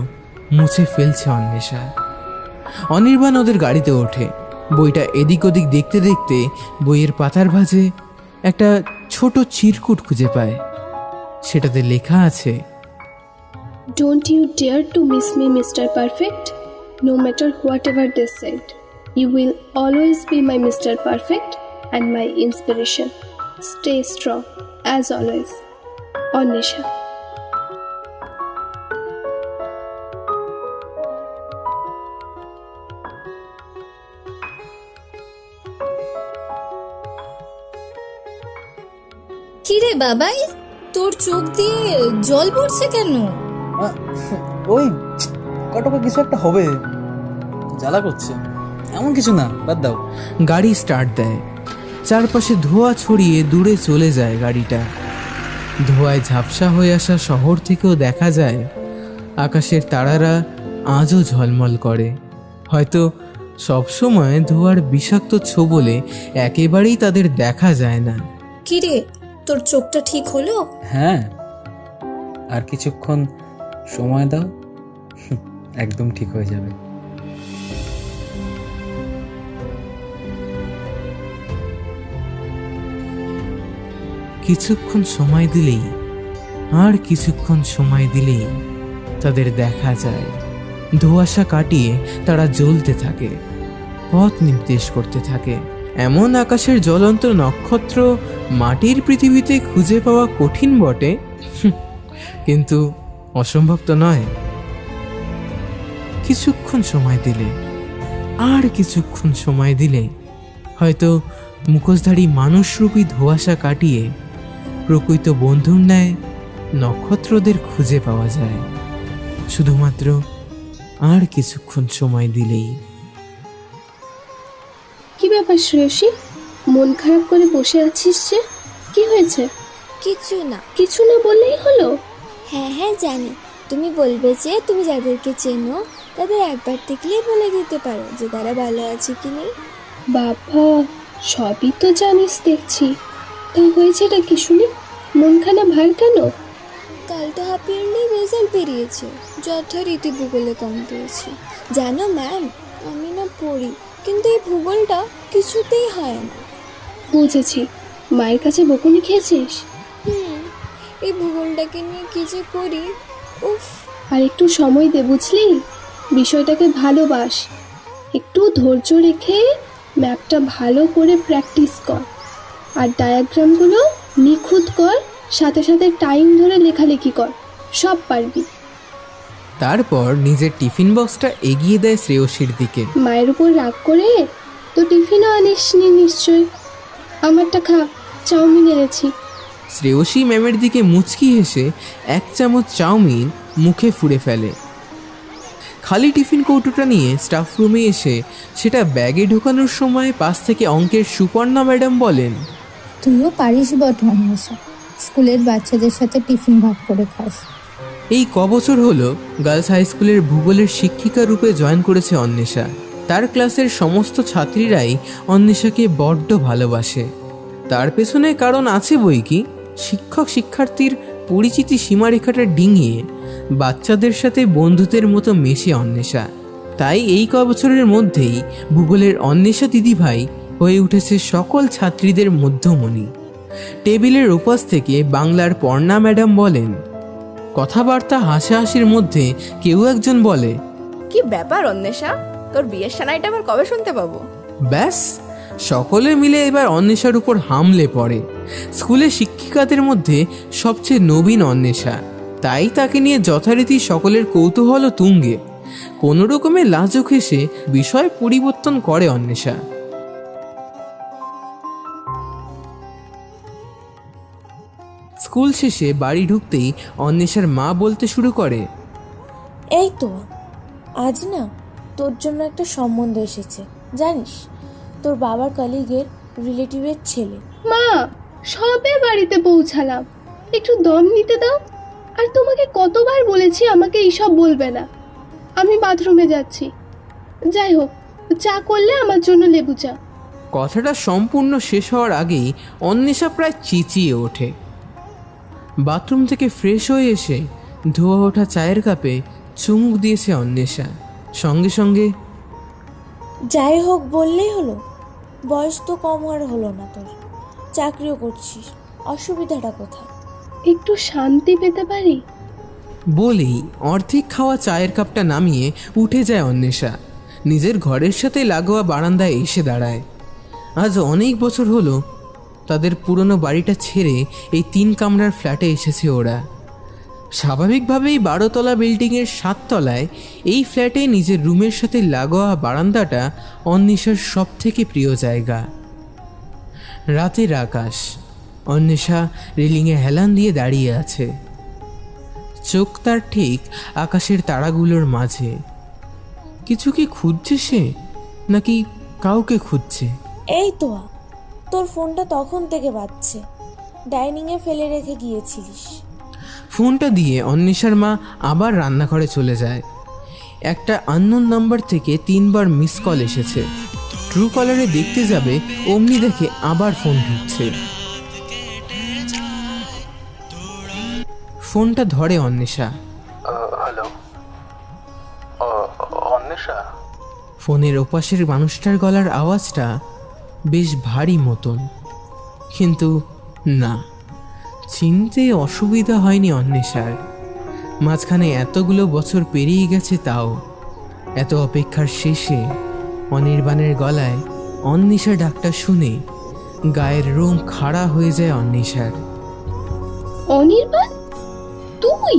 মুছে ফেলছে অন্বেষা। অনির্বাণ ওদের গাড়িতে ওঠে। বইটা এদিক ওদিক দেখতে দেখতে বইয়ের পাতার ভাঁজে একটা ছোট চিরকুট খুঁজে পায়। সেটাতে লেখা আছে, Don't you dare to miss me, Mr. Perfect. No matter whatever they said, you will always be my Mr. Perfect and my inspiration. Stay strong, as always. Anisha. কিরে বাবাই, তোর চোখ দিয়ে জল পড়ছে কেন? ওই কটকা কিছু একটা হবে, জ্বালা করছে। এমন কিছু না, বাদ দাও। গাড়ি স্টার্ট দেয়। চারপাশে ধোঁয়া ছড়িয়ে দূরে চলে যায় গাড়িটা। ধোঁয়ায় ঝাপসা হয়ে আসা শহর থেকেও দেখা যায় আকাশের তারারা আজও ঝলমল করে। হয়তো সবসময় ধোঁয়ার বিষাক্ত ছোবলে একেবারেই তাদের দেখা যায় না। কিরে, তোর চোখটা ঠিক হলো? হ্যাঁ, আর কিছুক্ষণ সময় দাও, একদম ঠিক হয়ে যাবে। কিছুক্ষণ সময় দিলেই, আর কিছুক্ষণ সময় দিলেই তাদের দেখা যায়। ধোঁয়াশা কাটিয়ে তারা জ্বলতে থাকে, পথ নির্দেশ করতে থাকে। এমন আকাশের জ্বলন্ত নক্ষত্র মাটির পৃথিবীতে খুঁজে পাওয়া কঠিন বটে, কিন্তু অসম্ভব তো নয়। কিছুক্ষণ সময় দিলে, আর কিছুক্ষণ সময় দিলে হয়তো মুখোশধারী মানুষরূপী ধোঁয়াশা কাটিয়ে প্রকৃত বন্ধুর ন্যায় নক্ষত্রদের খুঁজে পাওয়া যায়। শুধুমাত্র আর কিছুক্ষণ সময় দিলেই। কি ব্যাপার শ্রেয়সী, মন খারাপ করে বসে আছিস যে? কি হয়েছে? কিছু না। কিছু না বললেই হলো? হ্যাঁ হ্যাঁ জানি, তুমি বলবে যে তুমি যাদেরকে চেনো তাদের একবার দেখলেই বলে দিতে পারো যে তারা ভালো আছে কি নেই। বাবা, সবই তো জানিস দেখছি, তা হয়েছেটা কি শুনি? মনখানা ভার কেন? কাল তো হাফ ইয়ারলি রেজাল্ট বেরিয়েছে, যথারীতি ভূগোলে কম পেয়েছি। জানো ম্যাম, আমি না পড়ি, কিন্তু এই ভূগোলটা কিছুতেই হয় না। বুঝেছি, মায়ের কাছে বকুনি খেয়েছিস? এই ভূগোলটাকে নিয়ে কি যে করি, উফ। আর একটু সময় দে, বুঝলি? বিষয়টাকে ভালোবাস, একটু ধৈর্য রেখে ম্যাপটা ভালো করে প্র্যাকটিস কর, আর ডায়াগ্রামগুলো নিখুঁত কর, সাথে সাথে টাইম ধরে লেখালেখি কর, সব পারবি। তারপর নিজের টিফিন বক্সটা এগিয়ে দেয় শ্রেয়সীর দিকে। মায়ের উপর রাগ করে তো টিফিনও আনিসনি নিশ্চয়? আমারটা খা, চাউমিন এনেছি। শ্রেয়সী ম্যামের দিকে মুচকি হেসে 1 চামচ চাউমিন মুখে ফুঁড়ে ফেলে। খালি টিফিন কৌটোটা নিয়ে স্টাফ রুমে এসে সেটা ব্যাগে ঢোকানোর সময় পাশ থেকে অঙ্কের সুপর্ণা ম্যাডাম বলেন, তুইও পারিস বটে অন্বেষা, স্কুলের বাচ্চাদের সাথে টিফিন ভাগ করে খাস। এই কবছর হলো গার্লস হাই স্কুলের ভূগোলের শিক্ষিকা রূপে জয়েন করেছে অন্বেষা। তার ক্লাসের সমস্ত ছাত্রীরাই অন্বেষাকে বড্ড ভালোবাসে। তার পেছনে কারণ আছে বই কি। শিক্ষক শিক্ষার্থীর পরিচিতি সীমারেখাটা ডিঙিয়ে বাচ্চাদের সাথে বন্ধুদের মতো মেশে অন্বেষা। তাই এই কবছরের মধ্যেই ভূগোলের অন্বেষা দিদিভাই হয়ে উঠেছে সকল ছাত্রীদের মধ্যমণি। টেবিলের উপাস থেকে বাংলার পর্ণা ম্যাডাম বলেন, কথাবার্তা হাসাহাসির মধ্যে কেউ একজন বলে, কি ব্যাপার অন্বেষা, তোর বিয়ের সানাইটা আবার কবে শুনতে পাবো? ব্যাস সকলে মিলে এবার অন্বেষার উপর হামলে পড়ে। স্কুলের শিক্ষিকাদের মধ্যে সবচেয়ে নবীন অন্বেষা, তাই তাকে নিয়ে যথারীতি সকলের কৌতূহল তুঙ্গে। কোনো রকমে লাজুক হেসে বিষয় পরিবর্তন করে অন্বেষা। স্কুল শেষে বাড়ি ঢুকতেই অন্বেষার মা বলতে শুরু করে, এই তো আজ না তোর জন্য একটা সম্বন্ধ এসেছে, জানিস? তোর বাবার কলিগের রিলেটিভের ছেলে। মা, সবে বাড়িতে পৌঁছালাম, একটু দম নিতে দাও। আর তোমাকে কতবার বলেছি আমাকে এইসব বলবে না। আমি বাথরুমে যাচ্ছি। যাই হোক, চা করলে আমার জন্য লেবু চা। কথাটা সম্পূর্ণ শেষ হওয়ার আগেই অন্বেষা প্রায় চেঁচিয়ে ওঠে। বাথরুম থেকে ফ্রেশ হয়ে এসে ধোয়া ওঠা চায়ের কাপে চুমুক দিয়েছে অন্বেষা। সঙ্গে সঙ্গে, যাই হোক বললেই হলো? বয়স তো কম আর হলো না তোর, চাকরিও করছিস, অসুবিধাটা কোথায়? একটু শান্তি পেতে পারি? বলেই অর্ধেক খাওয়া চায়ের কাপটা নামিয়ে উঠে যায় অন্বেষা। নিজের ঘরের সাথে লাগোয়া বারান্দায় এসে দাঁড়ায়। আজ অনেক বছর হলো তাদের পুরনো বাড়িটা ছেড়ে এই 3 কামরার ফ্ল্যাটে এসেছে ওরা। স্বাভাবিকভাবেই 12 তলা বিল্ডিংয়ের 7 তলায় এই ফ্ল্যাটে নিজের রুমের সাথে লাগোয়া বারান্দাটা অন্বেষার সব থেকে প্রিয় জায়গা। রাতের আকাশ, অন্বেষা রেলিংয়ে হেলান দিয়ে দাঁড়িয়ে আছে। চোখ তার ঠিক আকাশের তারাগুলোর মাঝে। কিছু কি খুঁজছে সে, নাকি কাউকে খুঁজছে? এই তো তোর ফোনটা তখন থেকে বাজছে, ডাইনিংয়ে ফেলে রেখে গিয়েছিলিস। ফোনটা দিয়ে অন্বেষার মা আবার রান্নাঘরে চলে যায়। একটা আননোন নাম্বার থেকে 3 বার মিস কল এসেছে। ট্রু কলারে দেখতে যাবে অমনি দেখে আবার ফোন ঢুকছে। ফোনটা ধরে অন্বেষা। হ্যালো অন্বেষা? ফোনের ওপাশের মানুষটার গলার আওয়াজটা বেশ ভারী মতন, কিন্তু না, চিনতে অসুবিধা হয়নি অন্বেষার। মাঝখানে এতগুলো বছর পেরিয়ে গেছে, তাও এত অপেক্ষার শেষে অনির্বাণের গলায় অন্বেষা ডাকটা শুনে গায়ের রোম খাড়া হয়ে যায় অন্বেষার। অনির্বাণ, তুই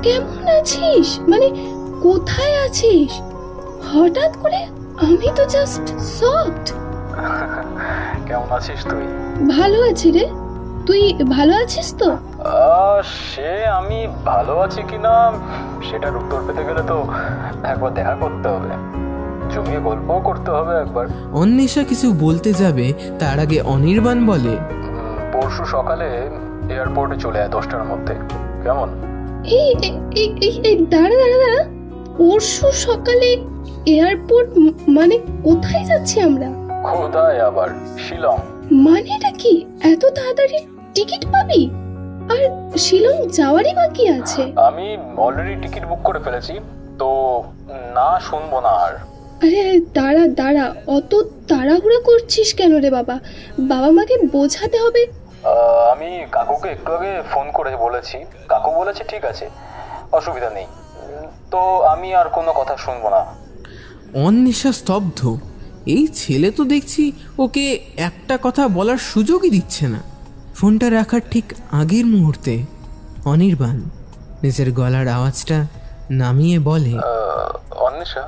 কেমন আছিস? মানে কোথায় আছিস? হঠাৎ করে আমি তো জাস্ট শকড। কেমন আছিস তুই? ভালো আছি রে, তুই ভালো আছিস তো? সে আমি ভালো আছি কিনা সেটার উত্তর পেতে গেলে তো একবার দেখা করতে হবে, জমিয়ে গল্পও করতে হবে একবার। অন্বেষা কিছু বলতে যাবে তার আগে অনির্বাণ বলে, পরশু সকালে এয়ারপোর্টে চলে আয় 10টার মধ্যে, কেমন? এই দাঁড়া দাঁড়া দাঁড়া, পরশু সকালে এয়ারপোর্ট? মানে কোথায় যাচ্ছি আমরা? কোথায় আবার? শিলং। মানেটা কি? এত তাড়াতাড়ি টিকিট পাবি? আর শিলং যাওয়ারই বাকি আছে? আমি অলরেডি টিকিট বুক করে ফেলেছি, তো না শুনবো না আর। আরে দাঁড়া দাঁড়া, অত তাড়াহুড়া করছিস কেন রে বাবা? বাবা মাকে বোঝাতে হবে। আমি কাকুকে একটু আগে ফোন করে বলেছি, কাকু বলেছে ঠিক আছে, অসুবিধা নেই, তো আমি আর কোনো কথা শুনবো না। অন্বেষা স্তব্ধ। এই ছেলে তো দেখছি ওকে একটা কথা বলার সুযোগই দিচ্ছে না। ফোনটা রাখার ঠিক আগের মুহূর্তে অনির্বাণ নিজের গলার আওয়াজটা নামিয়ে বলে, অন্বেষা,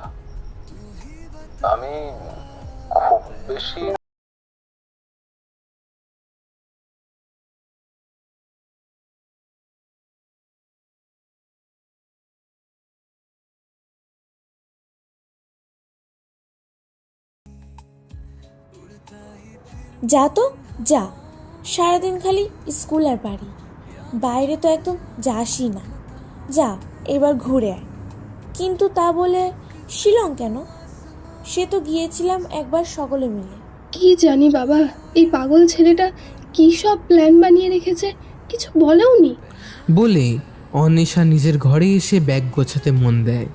আমি খুব বেশি যা তো যা, সারাদিন খালি স্কুল আর বাড়ি, বাইরে তো একদম যাসই না। যা এবার ঘুরে আয়। কিন্তু তা বলে শিলং কেন? সে তো গিয়েছিলাম একবার সকলে মিলে। কি জানি বাবা, এই পাগল ছেলেটা কি সব প্ল্যান বানিয়ে রেখেছে, কিছু বলেওনি। বলে অন্বেষা নিজের ঘরে এসে ব্যাগ গোছাতে মন দেয়।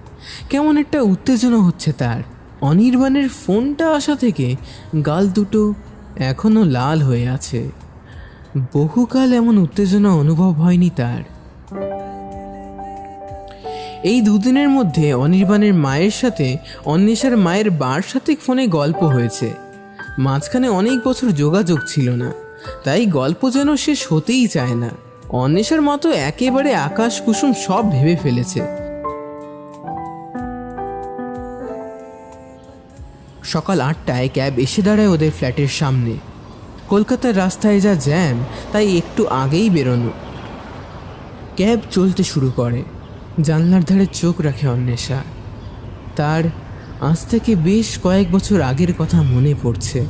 কেমন একটা উত্তেজনা হচ্ছে তার। অনির্বাণের ফোনটা আসা থেকে গাল দুটো এখনো লাল হয়ে আছে। বহুকাল এমন উত্তেজনা অনুভব হয়নি তার। এই দুদিনের মধ্যে অনির্বাণের মায়ের সাথে অন্বেষার মায়ের বার সাথে ফোনে গল্প হয়েছে। মাঝখানে অনেক বছর যোগাযোগ ছিল না, তাই গল্প যেন শেষ হতেই চায় না। অন্বেষার মতো একেবারে আকাশ কুসুম সব ভেবে ফেলেছে। সকাল 8টায় ক্যাব এসে দাঁড়ায় ওদের ফ্ল্যাটের সামনে। কলকাতার রাস্তায় যা জ্যাম, তাই একটু আগেই বেরোনো। ক্যাব চলতে শুরু করে। জানলার ধারে চোখ রাখে অন্বেষা। তার আজ থেকে বেশ কয়েক বছর আগের কথা মনে পড়ছে।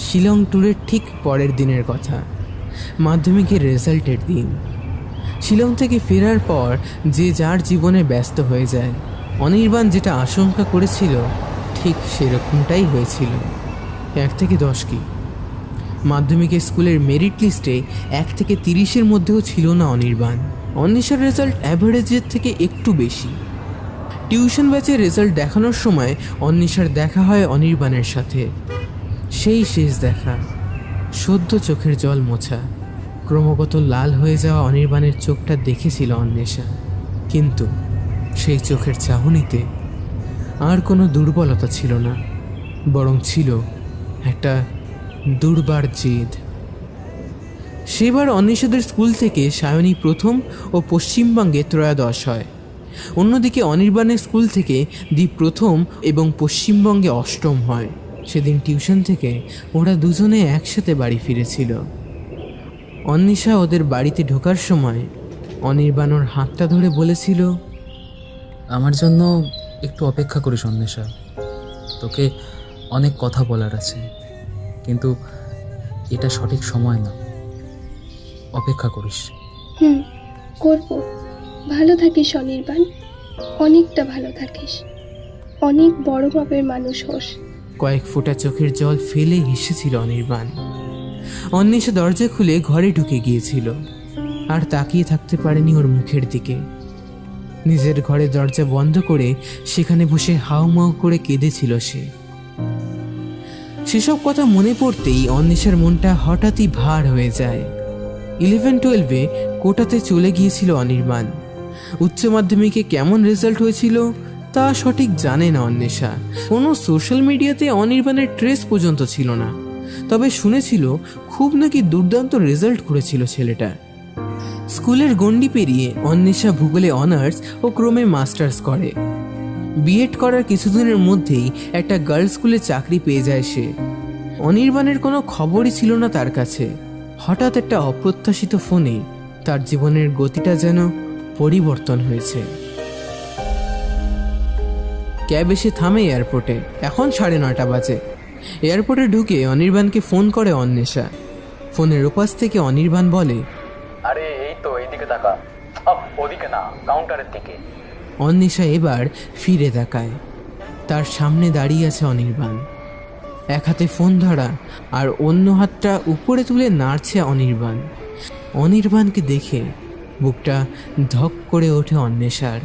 শিলং ট্যুরের ঠিক পরের দিনের কথা, মাধ্যমিকের রেজাল্টের দিন। শিলং থেকে ফেরার পর যে যার জীবনে ব্যস্ত হয়ে যায়। অনির্বাণ যেটা আশঙ্কা করেছিল ঠিক সেরকমটাই হয়েছিল। 1 থেকে 10 কি? মাধ্যমিকের স্কুলের মেরিট লিস্টে 1 থেকে 30-এর মধ্যেও ছিল না অনির্বাণ। অন্বেষার রেজাল্ট অ্যাভারেজের থেকে একটু বেশি। টিউশন ব্যাচের রেজাল্ট দেখানোর সময় অন্বেষার দেখা হয় অনির্বাণের সাথে। সেই শেষ দেখা, সদ্য চোখের জল মোছা। ক্রমাগত লাল হয়ে যাওয়া অনির্বাণের চোখটা দেখেছিল অন্বেষা, কিন্তু সেই চোখের চাহনিতে আর কোনো দুর্বলতা ছিল না, বরং ছিল একটা দুর্বার জেদ। সেবার অন্বেষাদের স্কুল থেকে সায়নী প্রথম ও পশ্চিমবঙ্গে ত্রয়োদশ হয়। অন্যদিকে অনির্বাণের স্কুল থেকে দীপ প্রথম এবং পশ্চিমবঙ্গে অষ্টম হয়। সেদিন টিউশন থেকে ওরা দুজনে একসাথে বাড়ি ফিরেছিল। অন্বেষা ওদের বাড়িতে ঢোকার সময় অনির্বাণ ওর হাতটা ধরে বলেছিল, আমার জন্য একটু অপেক্ষা করিস অন্বেষা, তোকে অনেক কথা বলার আছে, কিন্তু এটা সঠিক সময় না, অপেক্ষা করিস। করব। ভালো থাকিস অনির্বাণ, অনেকটা ভালো থাকিস, অনেক বড় মাপের মানুষ হোস। কয়েক ফোঁটা চোখের জল ফেলে হেসেছিল অনির্বাণ। অন্বেষা দরজা খুলে ঘরে ঢুকে গিয়েছিল, আর তাকিয়ে থাকতে পারেনি ওর মুখের দিকে। নিজের ঘরে দরজা বন্ধ করে সেখানে বসে হাউমাউ করে কেঁদেছিল সে। সেসব কথা মনে পড়তেই অন্বেষার মনটা হঠাৎই ভার হয়ে যায়। 11-12-এ কোটাতে চলে গিয়েছিল অনির্বাণ। উচ্চ মাধ্যমিকে কেমন রেজাল্ট হয়েছিল তা সঠিক জানে না অন্বেষা। কোনো সোশ্যাল মিডিয়াতে অনির্বাণের ট্রেস পর্যন্ত ছিল না, তবে শুনেছিল খুব নাকি দুর্দান্ত রেজাল্ট করেছিল ছেলেটা। স্কুলের গণ্ডি পেরিয়ে অন্বেষা ভূগোলে অনার্স ও ক্রমে মাস্টার্স করে। বিএড করার কিছুদিনের মধ্যেই একটা গার্লস স্কুলে চাকরি পেয়ে যায় সে। অনির্বাণের কোনো খবরই ছিল না তার কাছে। হঠাৎ একটা অপ্রত্যাশিত ফোনে তার জীবনের গতিটা যেন পরিবর্তন হয়েছে। ক্যাব এসে থামে এয়ারপোর্টে। এখন 9:30 বাজে। এয়ারপোর্টে ঢুকে অনির্বাণকে ফোন করে অন্বেষা। ফোনের ওপাশ থেকে অনির্বাণ বলে, আরে এই তো এইদিকে তাকা। ওদিকে না, কাউন্টারের দিকে। অন্বেষা এবার ফিরে তাকায়। তার সামনে দাঁড়িয়ে আছে অনির্বাণ। এক হাতে ফোন ধরা আর অন্য হাতটা উপরে তুলে নাড়ছে অনির্বাণ। অনির্বাণকে দেখে বুকটা ধক করে ওঠে অন্বেষার।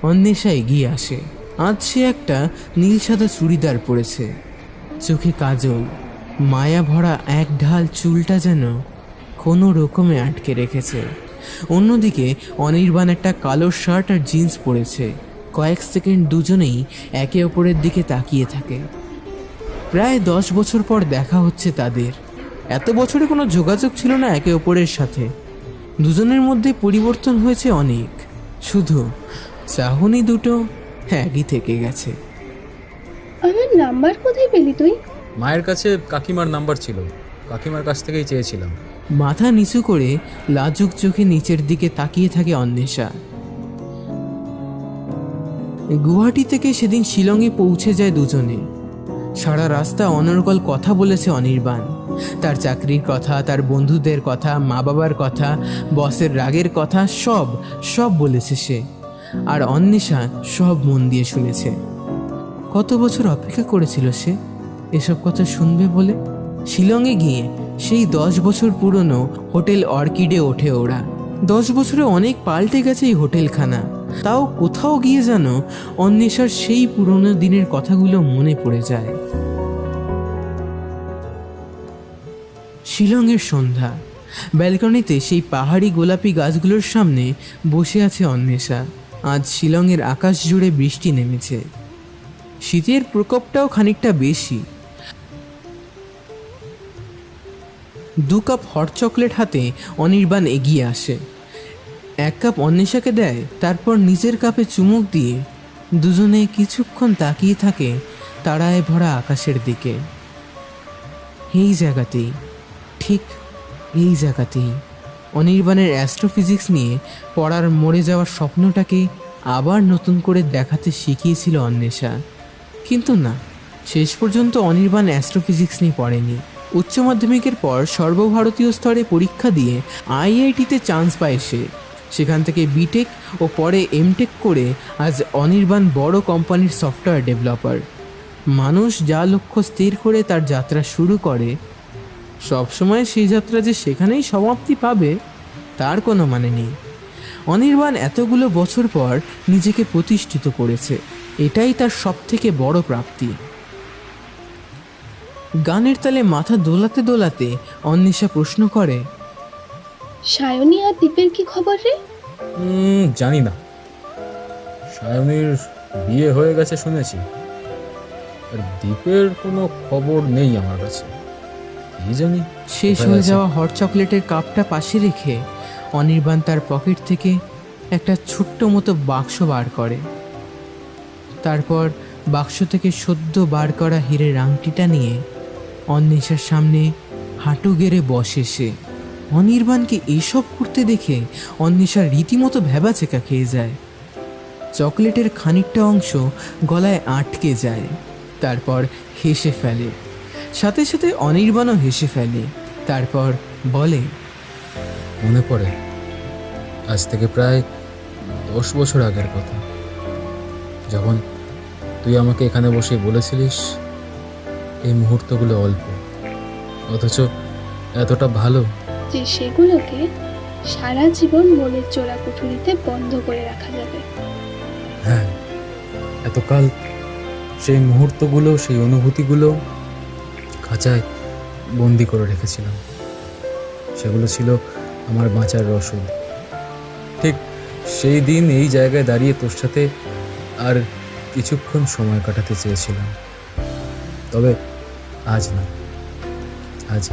অন্বেষা এগিয়ে আসে। আজ সে একটা নীল সাদা চুড়িদার পরেছে, চোখে কাজল, মায়া ভরা এক ঢাল চুলটা যেন কোনো রকমে আটকে রেখেছে। অন্যদিকে অনির্বাণ একটা কালো শার্ট আর জিন্স পরেছে। কয়েক সেকেন্ড দুজনেই একে অপরের দিকে তাকিয়ে থাকে। প্রায় 10 বছর পর দেখা হচ্ছে তাদের। এত বছরে কোনো যোগাযোগ ছিল না একে অপরের সাথে। দুজনের মধ্যে পরিবর্তন হয়েছে অনেক, শুধু চাহনি দুটো একই থেকে গেছে। আমার নাম্বার কোথায় পেলি তুই? মায়ের কাছে কাকিমার নাম্বার ছিল, কাকিমার কাছ থেকেই চেয়েছিলাম। মাথা নিচু করে লাজুক চোখে নিচের দিকে তাকিয়ে থাকে অন্বেষা। গুয়াহাটি থেকে সেদিন শিলংয়ে পৌঁছে যায় দুজনে। সারা রাস্তা অনর্গল কথা বলেছে অনির্বাণ। তার চাকরির কথা, তার বন্ধুদের কথা, মা বাবার কথা, বসের রাগের কথা, সব সব বলেছে সে। আর অন্বেষা সব মন দিয়ে শুনেছে। কত বছর অপেক্ষা করেছিল সে এসব কথা শুনবে বলে। শিলংয়ে গিয়ে সেই 10 বছর পুরনো হোটেল অর্কিডে ওঠে ওরা। 10 বছরে অনেক পাল্টে গেছে এই হোটেলখানা। তাও কোথাও গিয়ে যেন অন্বেষার সেই পুরনো দিনের কথাগুলো মনে পড়ে যায়। শিলংয়ের সন্ধ্যা। ব্যালকনিতে সেই পাহাড়ি গোলাপি গাছগুলোর সামনে বসে আছে অন্বেষা। আজ শিলংয়ের আকাশ জুড়ে বৃষ্টি নেমেছে। শীতের প্রকোপটাও খানিকটা বেশি। 2 কাপ হট চকলেট হাতে অনির্বাণ এগিয়ে আসে। 1 কাপ অন্বেষাকে দেয়, তারপর নিজের কাপে চুমুক দিয়ে দুজনে কিছুক্ষণ তাকিয়ে থাকে তারায় ভরা আকাশের দিকে। এই জায়গাতেই, ঠিক এই জায়গাতেই অনির্বাণের অ্যাস্ট্রোফিজিক্স নিয়ে পড়ার মরে যাওয়ার স্বপ্নটাকে আবার নতুন করে দেখাতে শিখিয়েছিল অন্বেষা। কিন্তু না, শেষ পর্যন্ত অনির্বাণ অ্যাস্ট্রোফিজিক্স নিয়ে পড়েনি। উচ্চ মাধ্যমিকের পর সর্বভারতীয় স্তরে পরীক্ষা দিয়ে আইআইটিতে চান্স পায় সে। সেখান থেকে বিটেক ও পরে এমটেক করে আজ অনির্বাণ বড় কোম্পানির সফটওয়্যার ডেভেলপার। মানুষ যা লক্ষ্য স্থির করে তার যাত্রা শুরু করে, সবসময় সেই যাত্রা যে সেখানেই সমাপ্তি পাবে তার কোনো মানে নেই। অনির্বাণ এতগুলো বছর পর নিজেকে প্রতিষ্ঠিত করেছে, এটাই তার সবথেকে বড় প্রাপ্তি। গানের তালে মাথা দোলাতে দোলাতে অন্বেষা প্রশ্ন করে, সায়নী আর দীপের কি খবর রে? জানি না, সায়নীর বিয়ে হয়ে গেছে শুনেছি, আর দীপের কোনো খবর নেই আমার কাছে। কি জানি। শেষ হয়ে যাওয়া হট চকলেটের কাপটা পাশে রেখে অনির্বাণ তার পকেট থেকে একটা ছোট্ট মতো বাক্স বার করে। তারপর বাক্স থেকে সদ্য বার করা হীরের আংটিটা নিয়ে অন্বেষার সামনে হাঁটু গেড়ে বসে সে। অনির্বাণকে এইসব করতে দেখে অন্বেষা রীতিমতো ভ্যাবাচেকা খেয়ে যায়। চকলেটের খানিকটা অংশ গলায় আটকে যায়, তারপর হেসে ফেলে। সাথে সাথে অনির্বাণও হেসে ফেলে। তারপর বলে, মনে পড়ে আজ থেকে প্রায় 10 বছর আগের কথা, যখন তুই আমাকে এখানে বসে বলেছিলিস এই মুহূর্তগুলো অল্প, অথচ এতটা ভালো যে সেগুলোকে সারা জীবন মনের চোরা কুঠুরিতে বন্ধ করে রাখা যাবে। হ্যাঁ, এতকাল সেই মুহূর্তগুলো, সেই অনুভূতিগুলো খাঁচায় বন্দি করে রেখেছিলাম। সেগুলো ছিল আমার বাঁচার রসদ। ঠিক সেই দিন এই জায়গায় দাঁড়িয়ে তোর সাথে আর কিছুক্ষণ সময় কাটাতে চেয়েছিলাম, তবে আজ না। আজ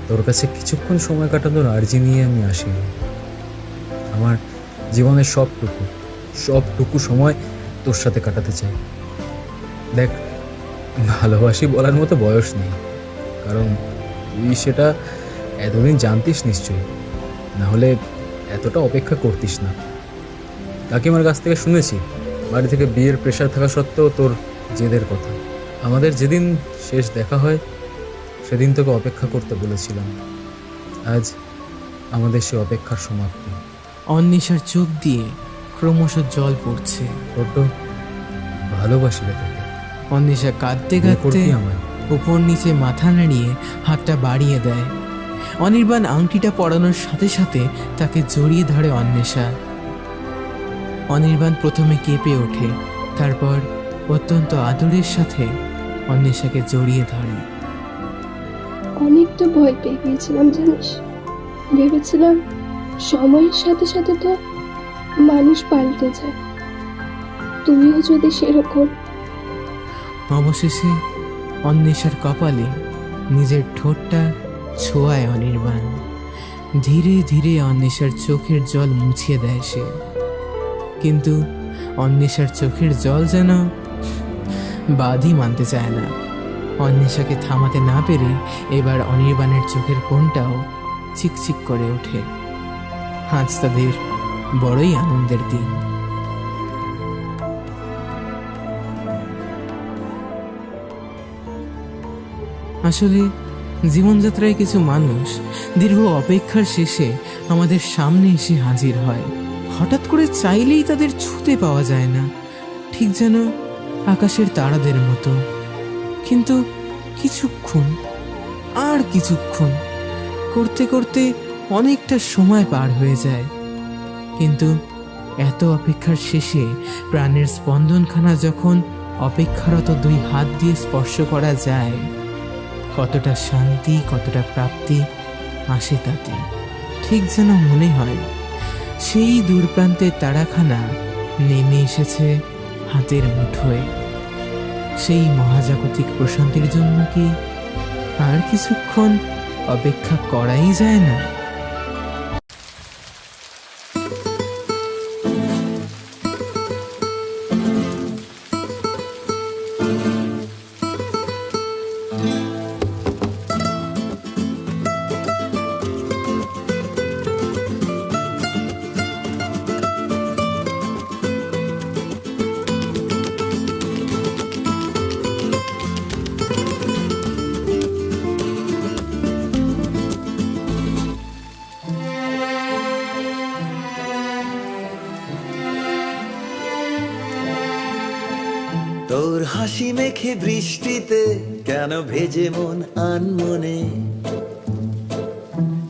তোর কাছে কিছুক্ষণ সময় কাটানোর আর্জি নিয়ে আমি আসিনি। আমার জীবনের সবটুকু সময় তোর সাথে কাটাতে চাই। দেখ, ভালোবাসি বলার মতো বয়স নেই, কারণ তুই সেটা এতদিন জানতিস নিশ্চয়ই, না হলে এতটা অপেক্ষা করতিস না। কাকিমার কাছ থেকে শুনেছি বাড়ি থেকে বিয়ের প্রেশার থাকা সত্ত্বেও তোর জেদের কথা। আমাদের যেদিন শেষ দেখা হয় সেদিন তোকে অপেক্ষা করতে বলেছিলাম। আজ আমাদের সে অপেক্ষার সমাপ্তি। অন্বেষার চোখ দিয়ে ক্রমশ জল পড়ছে। বড্ড ভালোবাসি রে তোকে। অন্বেষা কাঁদতে কাঁদতে উপর নিচে মাথা নাড়িয়ে হাতটা বাড়িয়ে দেয়। অনির্বাণ আংটিটা পরানোর সাথে সাথে তাকে জড়িয়ে ধরে অন্বেষা। অনির্বাণ প্রথমে কেঁপে ওঠে, তারপর অত্যন্ত আদরের সাথে অন্বেষাকে জড়িয়ে ধরে। অনেকটা ভয় পেয়ে গিয়েছিলাম জানিস, ভেবেছিলাম সময়ের সাথে সাথে তো মানুষ পাল্টে যায়, তুইও যদি সেরকম। অবশেষে অন্বেষার কপালে নিজের ঠোঁটটা ছোঁয়ায় অনির্বাণ। ধীরে ধীরে অন্বেষার চোখের জল মুছিয়ে দেয় সে, কিন্তু অন্বেষার চোখের জল যেন বাদই মানতে চায় না। অন্বেষাকে থামাতে না পেরে এবার অনির্বাণের চোখের কোণটাও চিকচিক করে ওঠে। আজ তাদের বড়ই আনন্দের দিন। আসলে জীবনযাত্রায় কিছু মানুষ দীর্ঘ অপেক্ষার শেষে আমাদের সামনে এসে হাজির হয়। হঠাৎ করে চাইলেই তাদের ছুঁতে পাওয়া যায় না, ঠিক যেন আকাশের তারাদের মতো। কিন্তু কিছুক্ষণ আর কিছুক্ষণ করতে করতে অনেকটা সময় পার হয়ে যায়। কিন্তু এত অপেক্ষার শেষে প্রাণের স্পন্দনখানা যখন অপেক্ষারত দুই হাত দিয়ে স্পর্শ করা যায়, কতটা শান্তি, কতটা প্রাপ্তি আসে তাতে। ঠিক যেন মনে হয় সেই দূরপ্রান্তের তারাখানা নেমে এসেছে হাতের মুঠোয়। সেই মহাজাগতিক প্রশান্তির জন্য কি আর কিছুক্ষণ অপেক্ষা করাই যায় না? তোর হাসি মেখে বৃষ্টিতে কেন ভেজে মন আনমনে,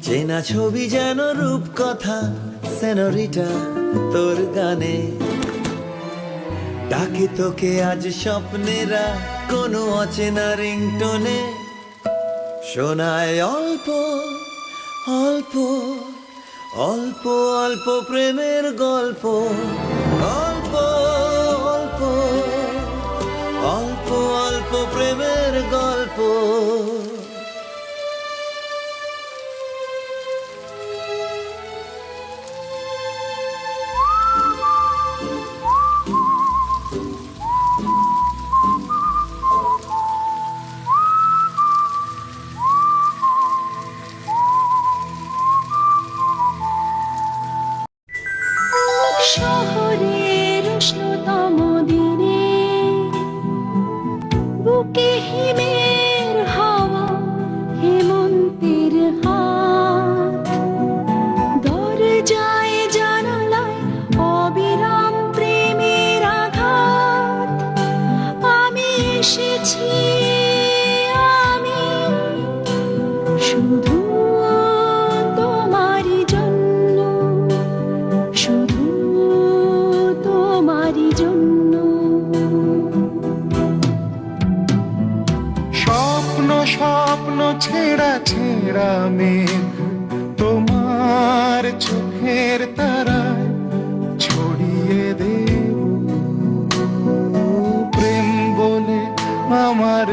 চেনা ছবি যেন রূপকথা সেনোরিটা তোর গানে। ডাকে তোকে আজ স্বপ্নেরা কোনো অচেনা রিংটোনে, শোনায় অল্প অল্প অল্প অল্প প্রেমের গল্প, অল্প অল্প অল্প অল্প প্রেমের গল্প। শহরের উষ্ণতম দিনে বুকে হিমের হাওয়া, হেমন্তের হাত, দরজায় জানালায় অবিরাম প্রেমের আঘাত। আমি এসেছি, আমি শুধু তোমারই জন্য, শুধু তোমারই জন্য। স্বপ্ন স্বপ্ন ছেঁড়া ছেঁড়া মেঘ তোমার চোখের তারায় ছড়িয়ে দেব প্রেম বলে আমার